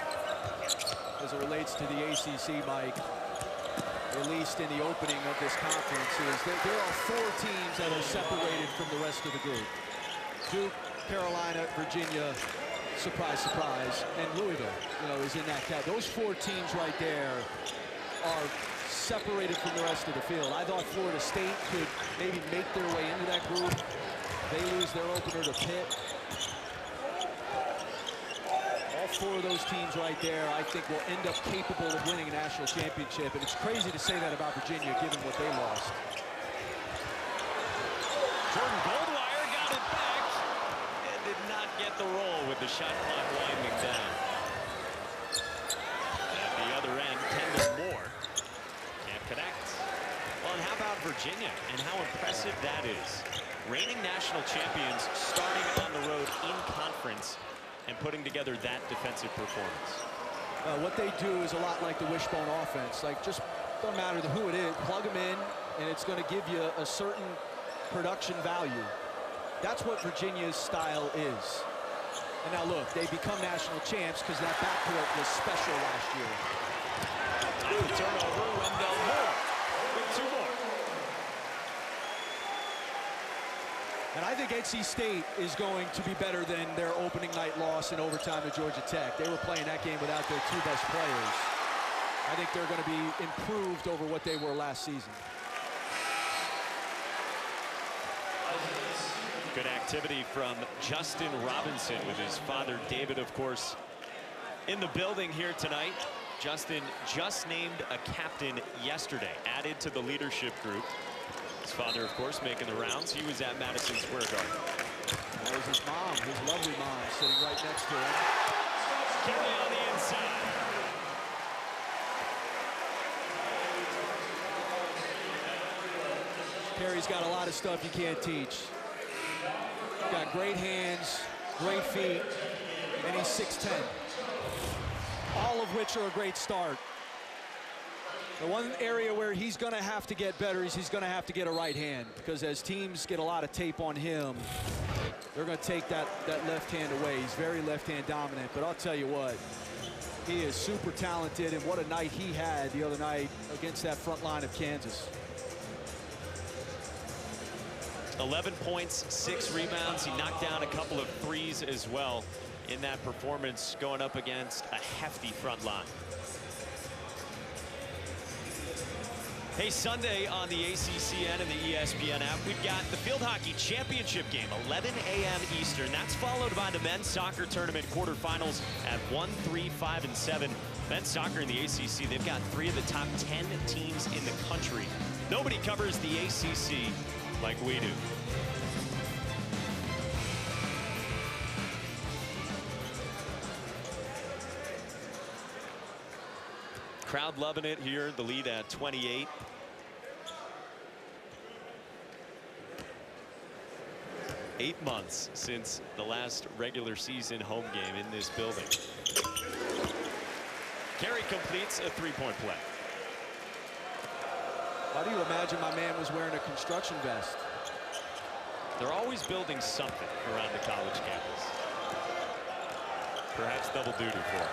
as it relates to the ACC, Mike, at least in the opening of this conference, is that there are 4 teams that are separated from the rest of the group. Duke, Carolina, Virginia, surprise, surprise, and Louisville, you know, is in that cat. Those 4 teams right there are separated from the rest of the field. I thought Florida State could maybe make their way into that group. They lose their opener to Pitt. All 4 of those teams right there, I think, will end up capable of winning a national championship. And it's crazy to say that about Virginia, given what they lost. Jordan Goldwire got it back and did not get the roll with the shot clock winding down. At the other end, Kendall Moore can't connect. Well, and how about Virginia and how impressive that is? Reigning national champions starting on the road in conference and putting together that defensive performance. What they do is a lot like the wishbone offense. Like, just don't matter who it is, plug them in, and it's going to give you a certain production value. That's what Virginia's style is. And now look, they become national champs because that backcourt was special last year. Turnover, Wendell Moore with 2 more. And I think NC State is going to be better than their opening night loss in overtime to Georgia Tech. They were playing that game without their 2 best players. I think they're going to be improved over what they were last season. Good activity from Justin Robinson with his father, David, of course, in the building here tonight. Justin just named a captain yesterday, added to the leadership group. His father, of course, making the rounds. He was at Madison Square Garden. That was his mom, his lovely mom, sitting right next to him. Carey on the inside. Carey's got a lot of stuff you can't teach. Got great hands, great feet, and he's 6'10". All of which are a great start. The one area where he's going to have to get better is he's going to have to get a right hand, because as teams get a lot of tape on him, they're going to take that left hand away. He's very left hand dominant, but I'll tell you what, he is super talented, and what a night he had the other night against that front line of Kansas. 11 points, 6 rebounds. He knocked down a couple of threes as well in that performance, going up against a hefty front line. Hey, Sunday on the ACCN and the ESPN app, we've got the Field Hockey Championship game, 11 a.m. Eastern. That's followed by the men's soccer tournament quarterfinals at 1, 3, 5, and 7. Men's soccer in the ACC, they've got 3 of the top 10 teams in the country. Nobody covers the ACC like we do. Crowd loving it here. The lead at 28. Eight months since the last regular season home game in this building. Carey completes a 3-point play. How do you imagine my man was wearing a construction vest? They're always building something around the college campus. perhaps double duty for him.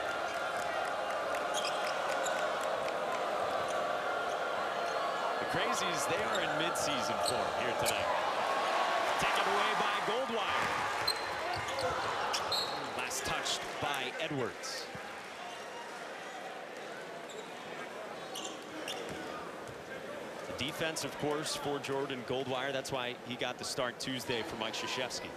The Crazies, they are in mid-season form here tonight. Taken away by Goldwire. Last touched by Edwards. The defense, of course, for Jordan Goldwire. That's why he got the start Tuesday for Mike Krzyzewski.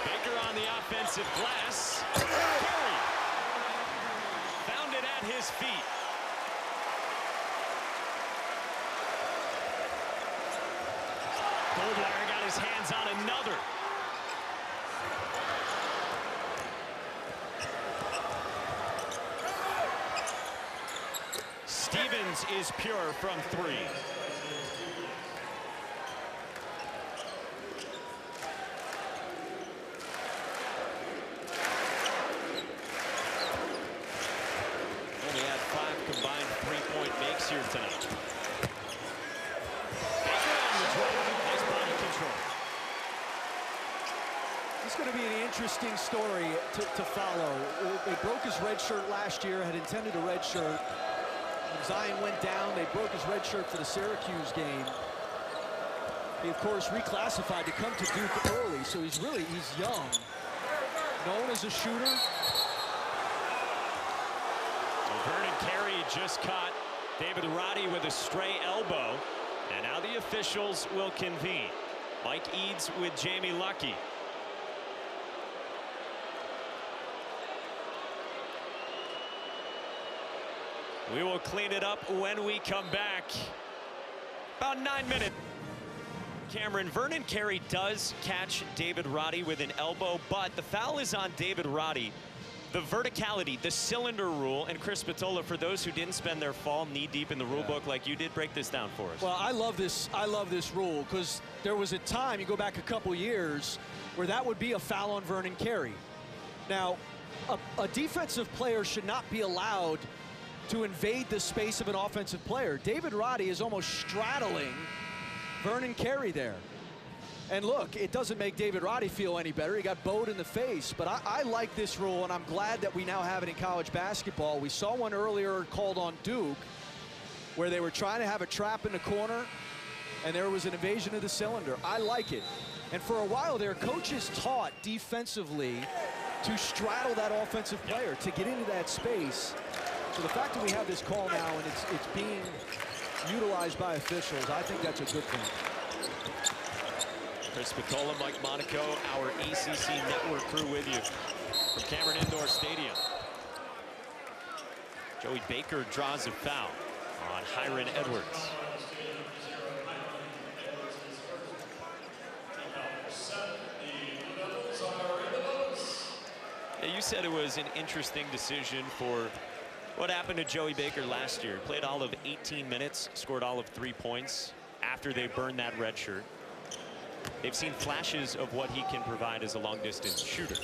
Baker on the offensive glass. Carey found it at his feet. Goldwire got his hands on another. Stevens is pure from three. Combined three-point makes here tonight. Baker on the drive. Nice body control. It's going to be an interesting story to follow. They broke his red shirt last year, had intended a red shirt. When Zion went down, they broke his red shirt for the Syracuse game. He, of course, reclassified to come to Duke early, so he's young. Known as a shooter. Vernon Carey just caught David Roddy with a stray elbow, and now the officials will convene. Mike Eads with Jamie Luckey. We will clean it up when we come back. About 9 minutes. Cameron, Vernon Carey does catch David Roddy with an elbow, but the foul is on David Roddy. The verticality, the cylinder rule, and Chris Spatola, for those who didn't spend their fall knee-deep in the rule book like you did, break this down for us. Well, I love this rule because there was a time, you go back a couple years, where that would be a foul on Vernon Carey. Now, a defensive player should not be allowed to invade the space of an offensive player. David Roddy is almost straddling Vernon Carey there. And look, it doesn't make David Roddy feel any better. He got bowed in the face. But I like this rule, and I'm glad that we now have it in college basketball. We saw one earlier called on Duke where they were trying to have a trap in the corner, and there was an invasion of the cylinder. I like it. And for a while there, coaches taught defensively to straddle that offensive player, to get into that space. So the fact that we have this call now and it's being utilized by officials, I think that's a good thing. Chris Spatola, Mike Monaco, our ACC network crew with you from Cameron Indoor Stadium. Joey Baker draws a foul on Hiron Edwards. Yeah, you said it was an interesting decision for what happened to Joey Baker last year. He played all of 18 minutes, scored all of 3 points after they burned that red shirt. They've seen flashes of what he can provide as a long-distance shooter.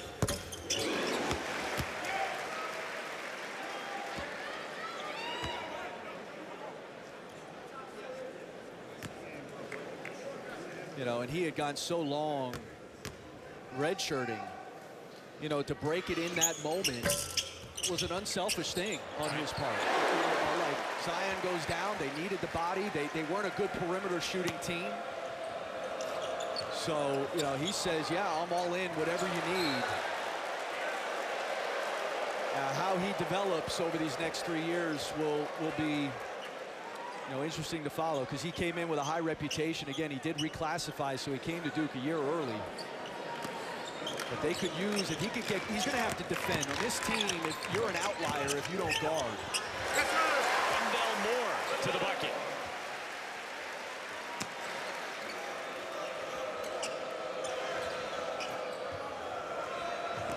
You know, and he had gone so long redshirting. You know, to break it in that moment was an unselfish thing on his part. You know, like Zion goes down, they needed the body. They weren't a good perimeter shooting team. So, you know, he says, yeah, I'm all in, whatever you need. How he develops over these next 3 years will be, you know, interesting to follow, because he came in with a high reputation. Again, he did reclassify, so he came to Duke a year early. But they could use, if he could get, he's going to have to defend. On this team, if you're an outlier, if you don't guard. Wendell Moore to the bucket.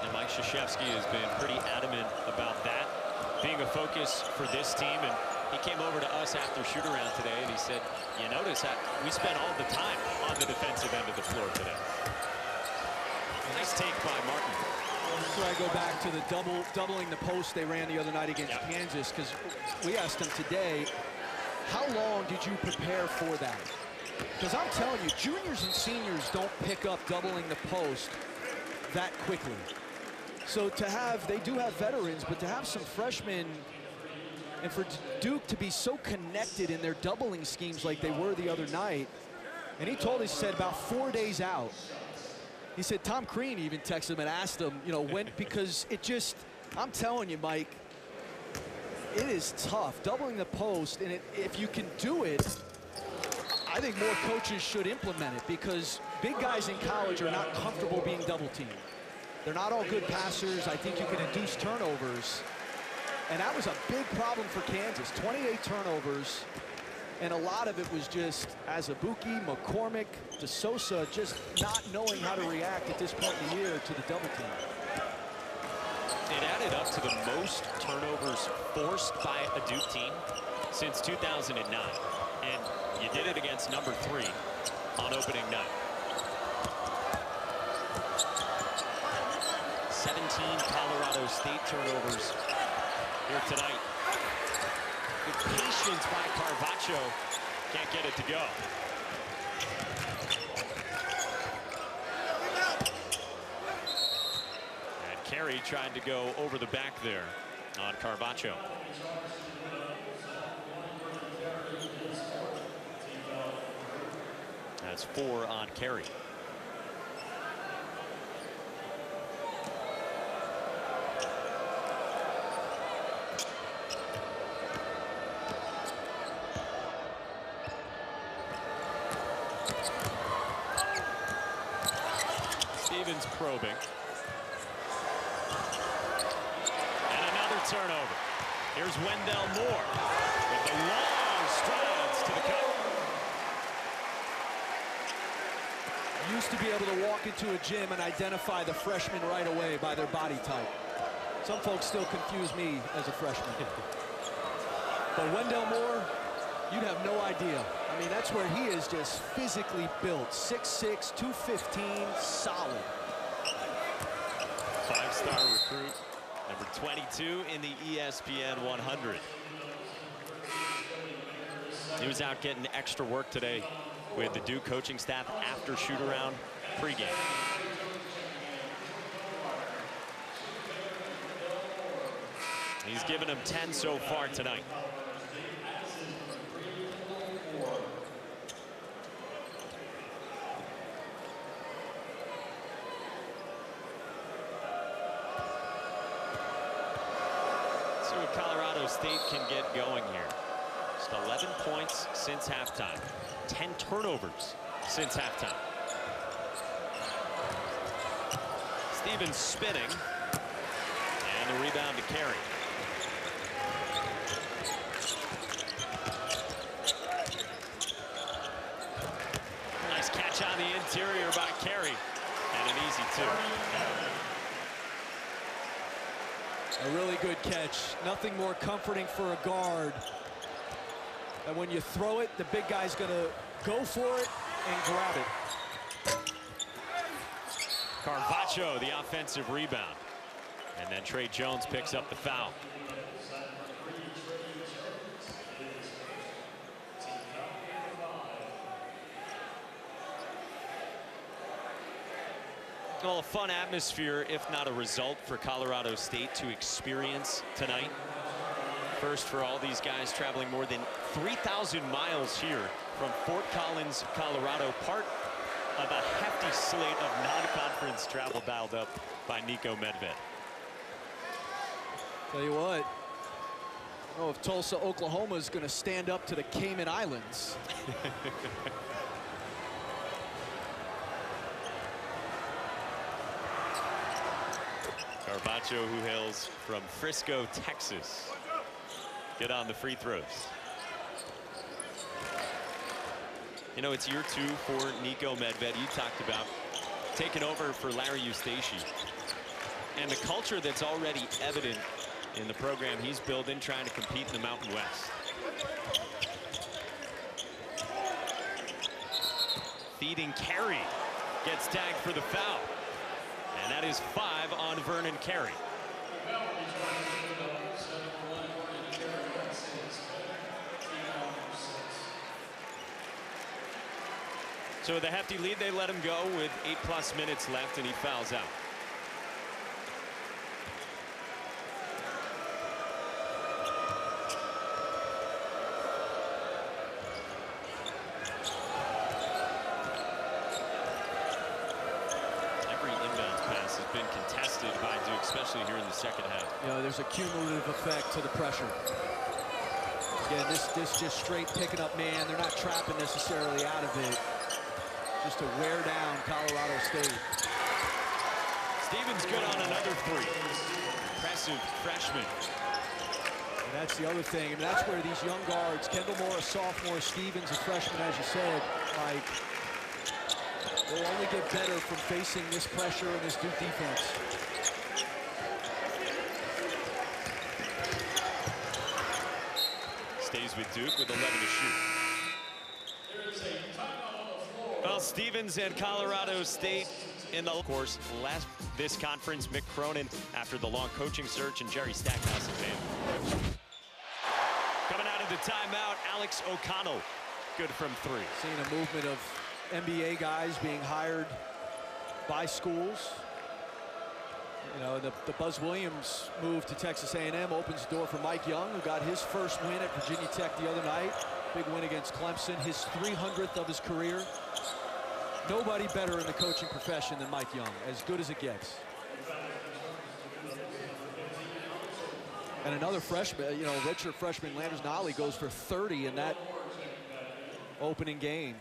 And Mike Krzyzewski has been pretty adamant about that being a focus for this team. And he came over to us after shoot-around today, and he said, you notice that we spent all the time on the defensive end of the floor today. Nice take by Martin. So I go back to the doubling the post they ran the other night against Kansas, because we asked them today, how long did you prepare for that? Because I'm telling you, juniors and seniors don't pick up doubling the post that quickly. So to have, they do have veterans, but to have some freshmen, and for Duke to be so connected in their doubling schemes like they were the other night, and he told us, he said about 4 days out, he said Tom Crean even texted him and asked him, you know, when, because it just, I'm telling you, Mike, it is tough, doubling the post, and if you can do it, I think more coaches should implement it, because big guys in college are not comfortable being double teamed. They're not all good passers. I think you can induce turnovers. And that was a big problem for Kansas, 28 turnovers. And a lot of it was just Azubuike, McCormick, DeSosa just not knowing how to react at this point in the year to the double team. It added up to the most turnovers forced by a Duke team since 2009. And you did it against number 3 on opening night. 17 Colorado State turnovers here tonight. Good patience by Carvacho. Can't get it to go. And Carey tried to go over the back there on Carvacho. That's 4 on Carey. Stevens probing. And another turnover. Here's Wendell Moore with the long strides to the cup. Used to be able to walk into a gym and identify the freshmen right away by their body type. Some folks still confuse me as a freshman. But Wendell Moore, you'd have no idea. I mean, that's where he is just physically built. 6'6", 215, solid. 5-star recruit, number 22 in the ESPN 100. He was out getting extra work today with the Duke coaching staff after shoot-around pregame. He's given them 10 so far tonight. See what Colorado State can get going here. Just 11 points since halftime. 10 turnovers since halftime. Stevens spinning. And the rebound to Carey. Nice catch on the interior by Carey. And an easy 2. A really good catch. Nothing more comforting for a guard. And when you throw it, the big guy's going to go for it and grab it. Carvacho, the offensive rebound. And then Trey Jones picks up the foul. Well, a fun atmosphere, if not a result, for Colorado State to experience tonight. First for all these guys traveling more than 3,000 miles here from Fort Collins, Colorado, part of a hefty slate of non-conference travel dialed up by Nico Medved. Tell you what, I don't know if Tulsa, Oklahoma is going to stand up to the Cayman Islands. Carvacho, who hails from Frisco, Texas. Get on the free throws. You know, it's year 2 for Nico Medved. You talked about taking over for Larry Eustace. And the culture that's already evident in the program he's building, trying to compete in the Mountain West. Feeding Carey. Gets tagged for the foul. And that is 5 on Vernon Carey. So with a hefty lead, they let him go with 8+ minutes left, and he fouls out. Every inbounds pass has been contested by Duke, especially here in the second half. You know, there's a cumulative effect to the pressure. Again, this just straight picking up man. They're not trapping necessarily out of it. Just to wear down Colorado State. Stevens good on another 3. Impressive freshman. And that's the other thing. I mean, that's where these young guards, Kendall Morris, sophomore, Stevens, a freshman, as you said, Mike, will only get better from facing this pressure and this Duke defense. Stays with Duke with 11 to shoot. Well, Stevens and Colorado State in the course last this conference. Mick Cronin after the long coaching search, and Jerry Stackhouse at Vanderbilt. Coming out of the timeout, Alex O'Connell, good from 3. Seeing a movement of NBA guys being hired by schools. You know, the Buzz Williams move to Texas A&M opens the door for Mike Young, who got his first win at Virginia Tech the other night. Big win against Clemson, his 300th of his career. Nobody better in the coaching profession than Mike Young, as good as it gets. And another freshman, you know, redshirt freshman Landers Nolly goes for 30 in that opening game.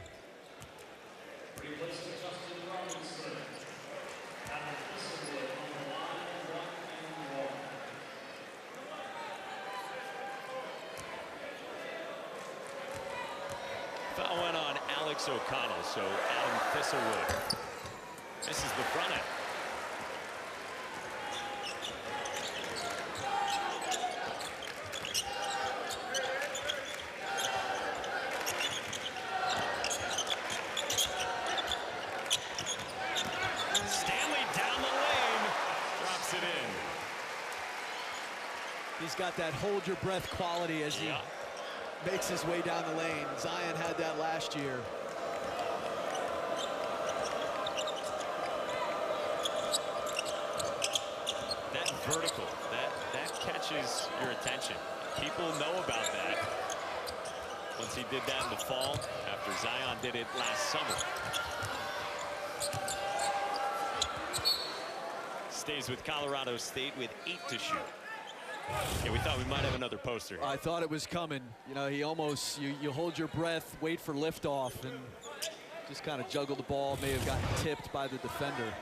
Foul went on Alex O'Connell, so Adam Thistlewood. This is the front end. Stanley down the lane, drops it in. He's got that hold your breath quality as he makes his way down the lane. Zion had that last year. That vertical, that catches your attention. People know about that. Once he did that in the fall, after Zion did it last summer. Stays with Colorado State with 8 to shoot. Yeah, we thought we might have another poster. I thought it was coming. You know, he almost, you hold your breath, wait for liftoff, and just kind of juggled the ball. May have gotten tipped by the defender.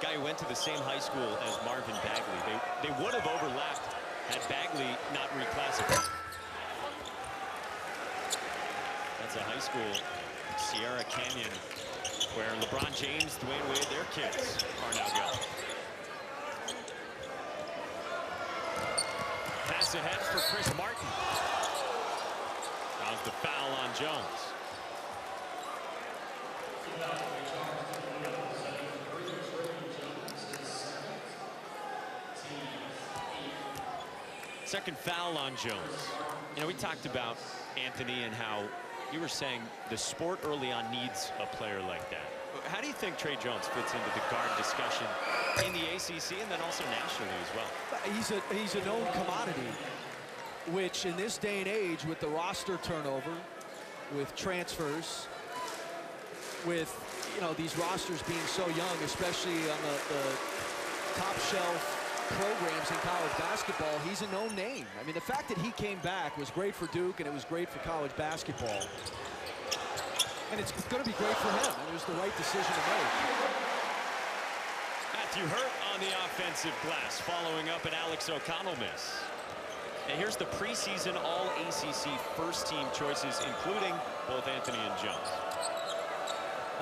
Guy who went to the same high school as Marvin Bagley. They would have overlapped had Bagley not reclassified. That's a high school, Sierra Canyon, where LeBron James, Dwayne Wade, their kids are now going. Pass ahead for Chris Martin. Draws the foul on Jones. Second foul on Jones. You know, we talked about Anthony and how you were saying the sport early on needs a player like that. How do you think Trey Jones fits into the guard discussion in the ACC and then also nationally as well? He's a known commodity, which in this day and age, with the roster turnover, with transfers, with, you know, these rosters being so young, especially on the top shelf programs in college basketball, he's a known name. I mean, the fact that he came back was great for Duke, and it was great for college basketball. And it's going to be great for him. And it was the right decision to make. Matthew Hurt on the offensive glass, following up an Alex O'Connell miss. And here's the preseason All-ACC first-team choices, including both Anthony and Jones.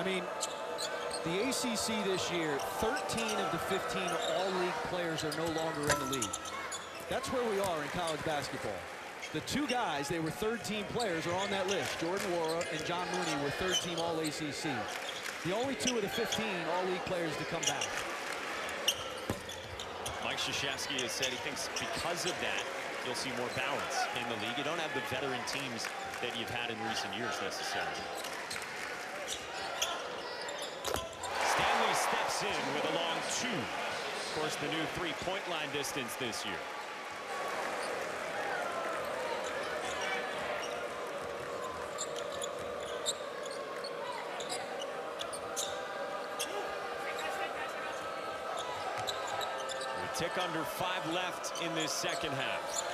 I mean, the ACC this year, 13 of the 15 all-league players are no longer in the league. That's where we are in college basketball. The two guys, they were third-team players, are on that list. Jordan Nwora and John Mooney were third-team All-ACC. The only 2 of the 15 all-league players to come back. Mike Krzyzewski has said he thinks because of that, you'll see more balance in the league. You don't have the veteran teams that you've had in recent years necessarily. Stanley steps in with a long 2. Of course, the new 3-point line distance this year. Tick under 5 left in this second half.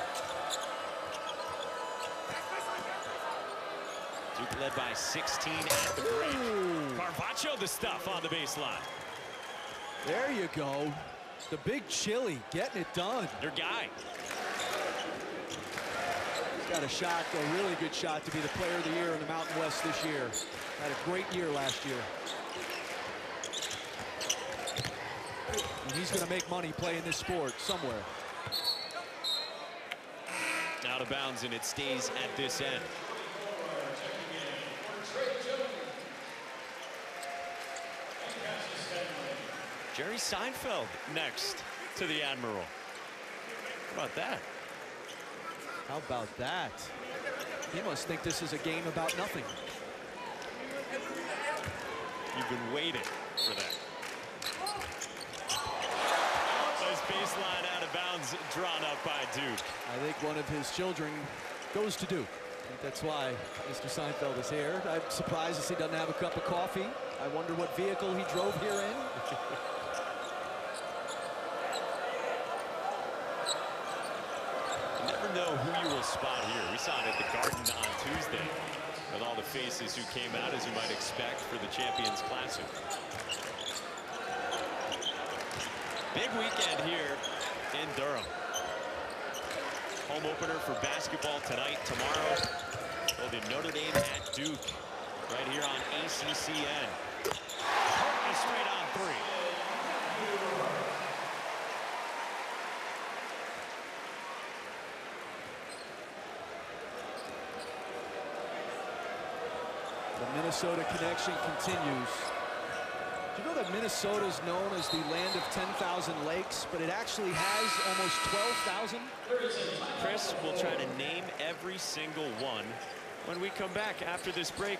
Duke led by 16 at the break. Carvacho the stuff on the baseline. There you go. The big Chili getting it done. Your guy. He's got a shot, a really good shot to be the player of the year in the Mountain West this year. Had a great year last year. And he's going to make money playing this sport somewhere. Out of bounds, and it stays at this end. Jerry Seinfeld next to the Admiral. How about that? How about that? He must think this is a game about nothing. You've been waiting for that. Nice baseline out of bounds drawn up by Duke. I think one of his children goes to Duke. I think that's why Mr. Seinfeld is here. I'm surprised as he doesn't have a cup of coffee. I wonder what vehicle he drove here in. You never know who you will spot here. We saw it at the Garden on Tuesday with all the faces who came out, as you might expect, for the Champions Classic. Big weekend here in Durham. Home opener for basketball tonight, tomorrow. Will be Notre Dame at Duke, right here on ACCN. Curtin straight on 3. The Minnesota connection continues. Do you know that Minnesota is known as the land of 10,000 lakes, but it actually has almost 12,000? Chris will try to name every single one when we come back after this break.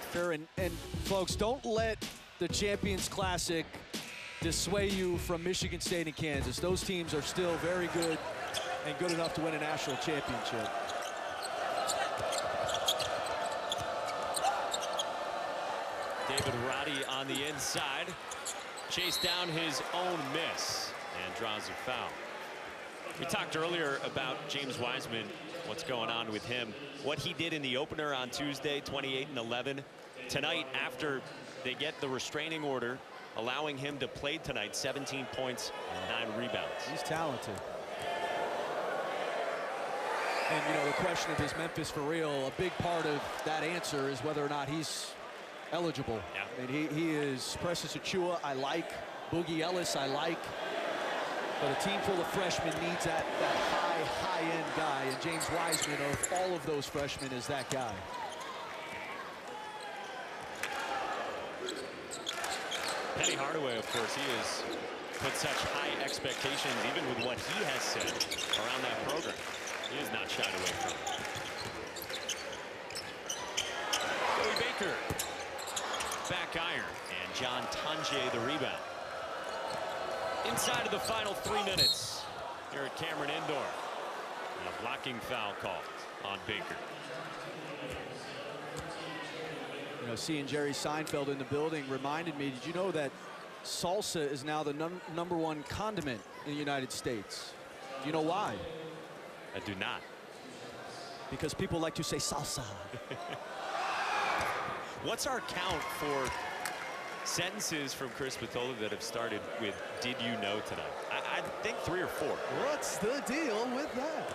And folks, don't let the Champions Classic dissuade you from Michigan State and Kansas. Those teams are still very good and good enough to win a national championship. David Roddy on the inside. Chased down his own miss and draws a foul. We talked earlier about James Wiseman, what's going on with him, what he did in the opener on Tuesday, 28 and 11. Tonight, after they get the restraining order, allowing him to play tonight, 17 points, 9 rebounds. He's talented. And, you know, the question of is Memphis for real, a big part of that answer is whether or not he's eligible. Yeah. I mean, he is Precious Achua, I like. Boogie Ellis, I like. But a team full of freshmen needs that high-end guy. And James Wiseman, of all of those freshmen, is that guy. Penny Hardaway, of course, he has put such high expectations, even with what he has said around that program. He is not shied away from it. Joey Baker. Back iron, and John Tonje the rebound. Inside of the final 3 minutes here at Cameron Indoor. And a blocking foul call on Baker. You know, seeing Jerry Seinfeld in the building reminded me, did you know that salsa is now the #1 condiment in the United States? Do you know why? I do not. Because people like to say salsa. What's our count for sentences from Chris Spatola that have started with "Did you know" tonight? I think 3 or 4. What's the deal with that?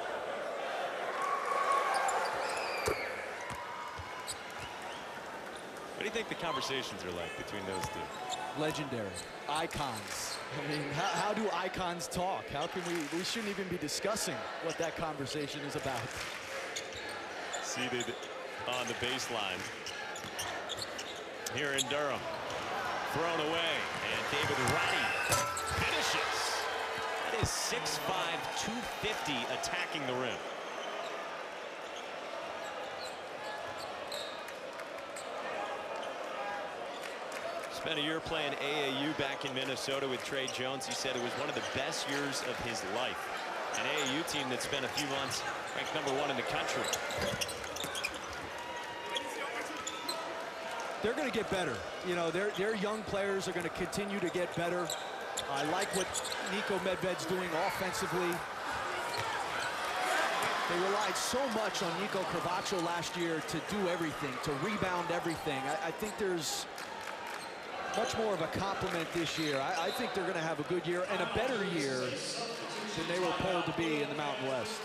What do you think the conversations are like between those two? Legendary. Icons. I mean, how do icons talk? How can we shouldn't even be discussing what that conversation is about. Seated on the baseline here in Durham. thrown away. And David Roddy finishes. That is 6'5", 250 attacking the rim. Spent a year playing AAU back in Minnesota with Trey Jones. He said it was one of the best years of his life. An AAU team that spent a few months ranked #1 in the country. They're going to get better. You know, their young players are going to continue to get better. I like what Nico Medved's doing offensively. They relied so much on Nico Carvaccio last year to do everything, to rebound everything. I think there's much more of a compliment this year. I think they're going to have a good year and a better year than they were polled to be in the Mountain West.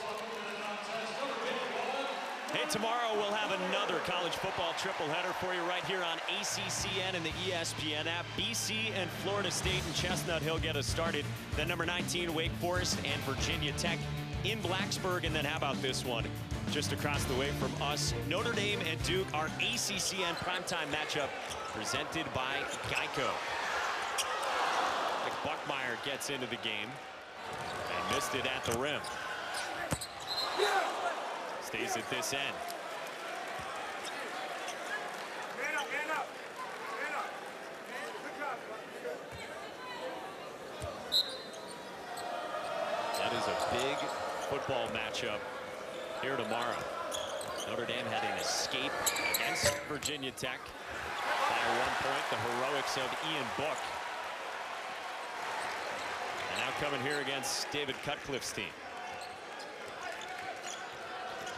Hey, tomorrow we'll have another college football tripleheader for you right here on ACCN and the ESPN app. BC and Florida State and Chestnut Hill get us started. Then number 19, Wake Forest and Virginia Tech in Blacksburg. And then how about this one? Just across the way from us, Notre Dame and Duke, our ACCN primetime matchup presented by Geico. Buckmeyer gets into the game and missed it at the rim. Stays at this end. That is a big football matchup here tomorrow. Notre Dame had an escape against Virginia Tech by 1 point. The heroics of Ian Book. And now coming here against David Cutcliffe's team.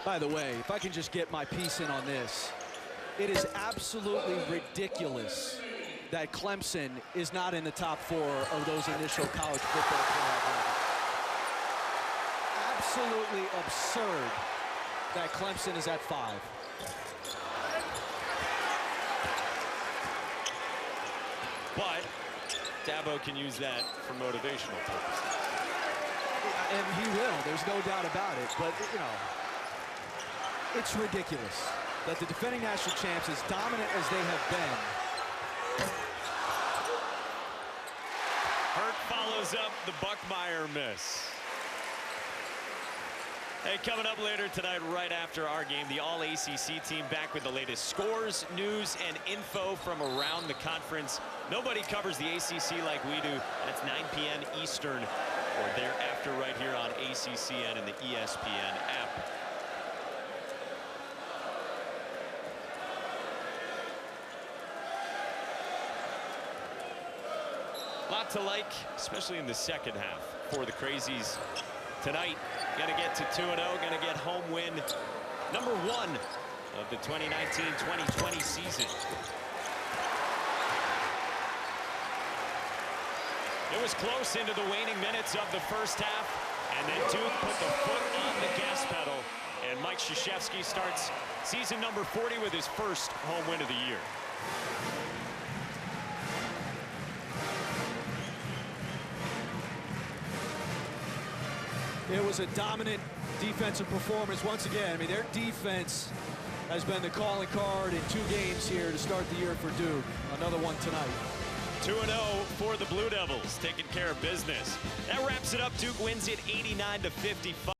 By the way, if I can just get my piece in on this, it is absolutely ridiculous that Clemson is not in the top 4 of those initial college football playoff rankings. Absolutely absurd that Clemson is at 5. But Dabo can use that for motivational purposes. And he will, there's no doubt about it. But, you know, it's ridiculous that the defending national champs, as dominant as they have been. Hurt follows up the Buckmeyer miss. Hey, coming up later tonight, right after our game, the All-ACC team back with the latest scores, news, and info from around the conference. Nobody covers the ACC like we do. That's 9 p.m. Eastern or thereafter right here on ACCN and the ESPN app. Lot to like, especially in the second half for the Crazies tonight. Gonna get to 2-0, gonna get home win number 1 of the 2019-2020 season. It was close into the waning minutes of the first half, and then Duke put the foot on the gas pedal, and Mike Krzyzewski starts season number 40 with his first home win of the year. It was a dominant defensive performance once again. I mean, their defense has been the calling card in 2 games here to start the year for Duke. Another one tonight. 2-0 for the Blue Devils, taking care of business. That wraps it up. Duke wins it 89-55.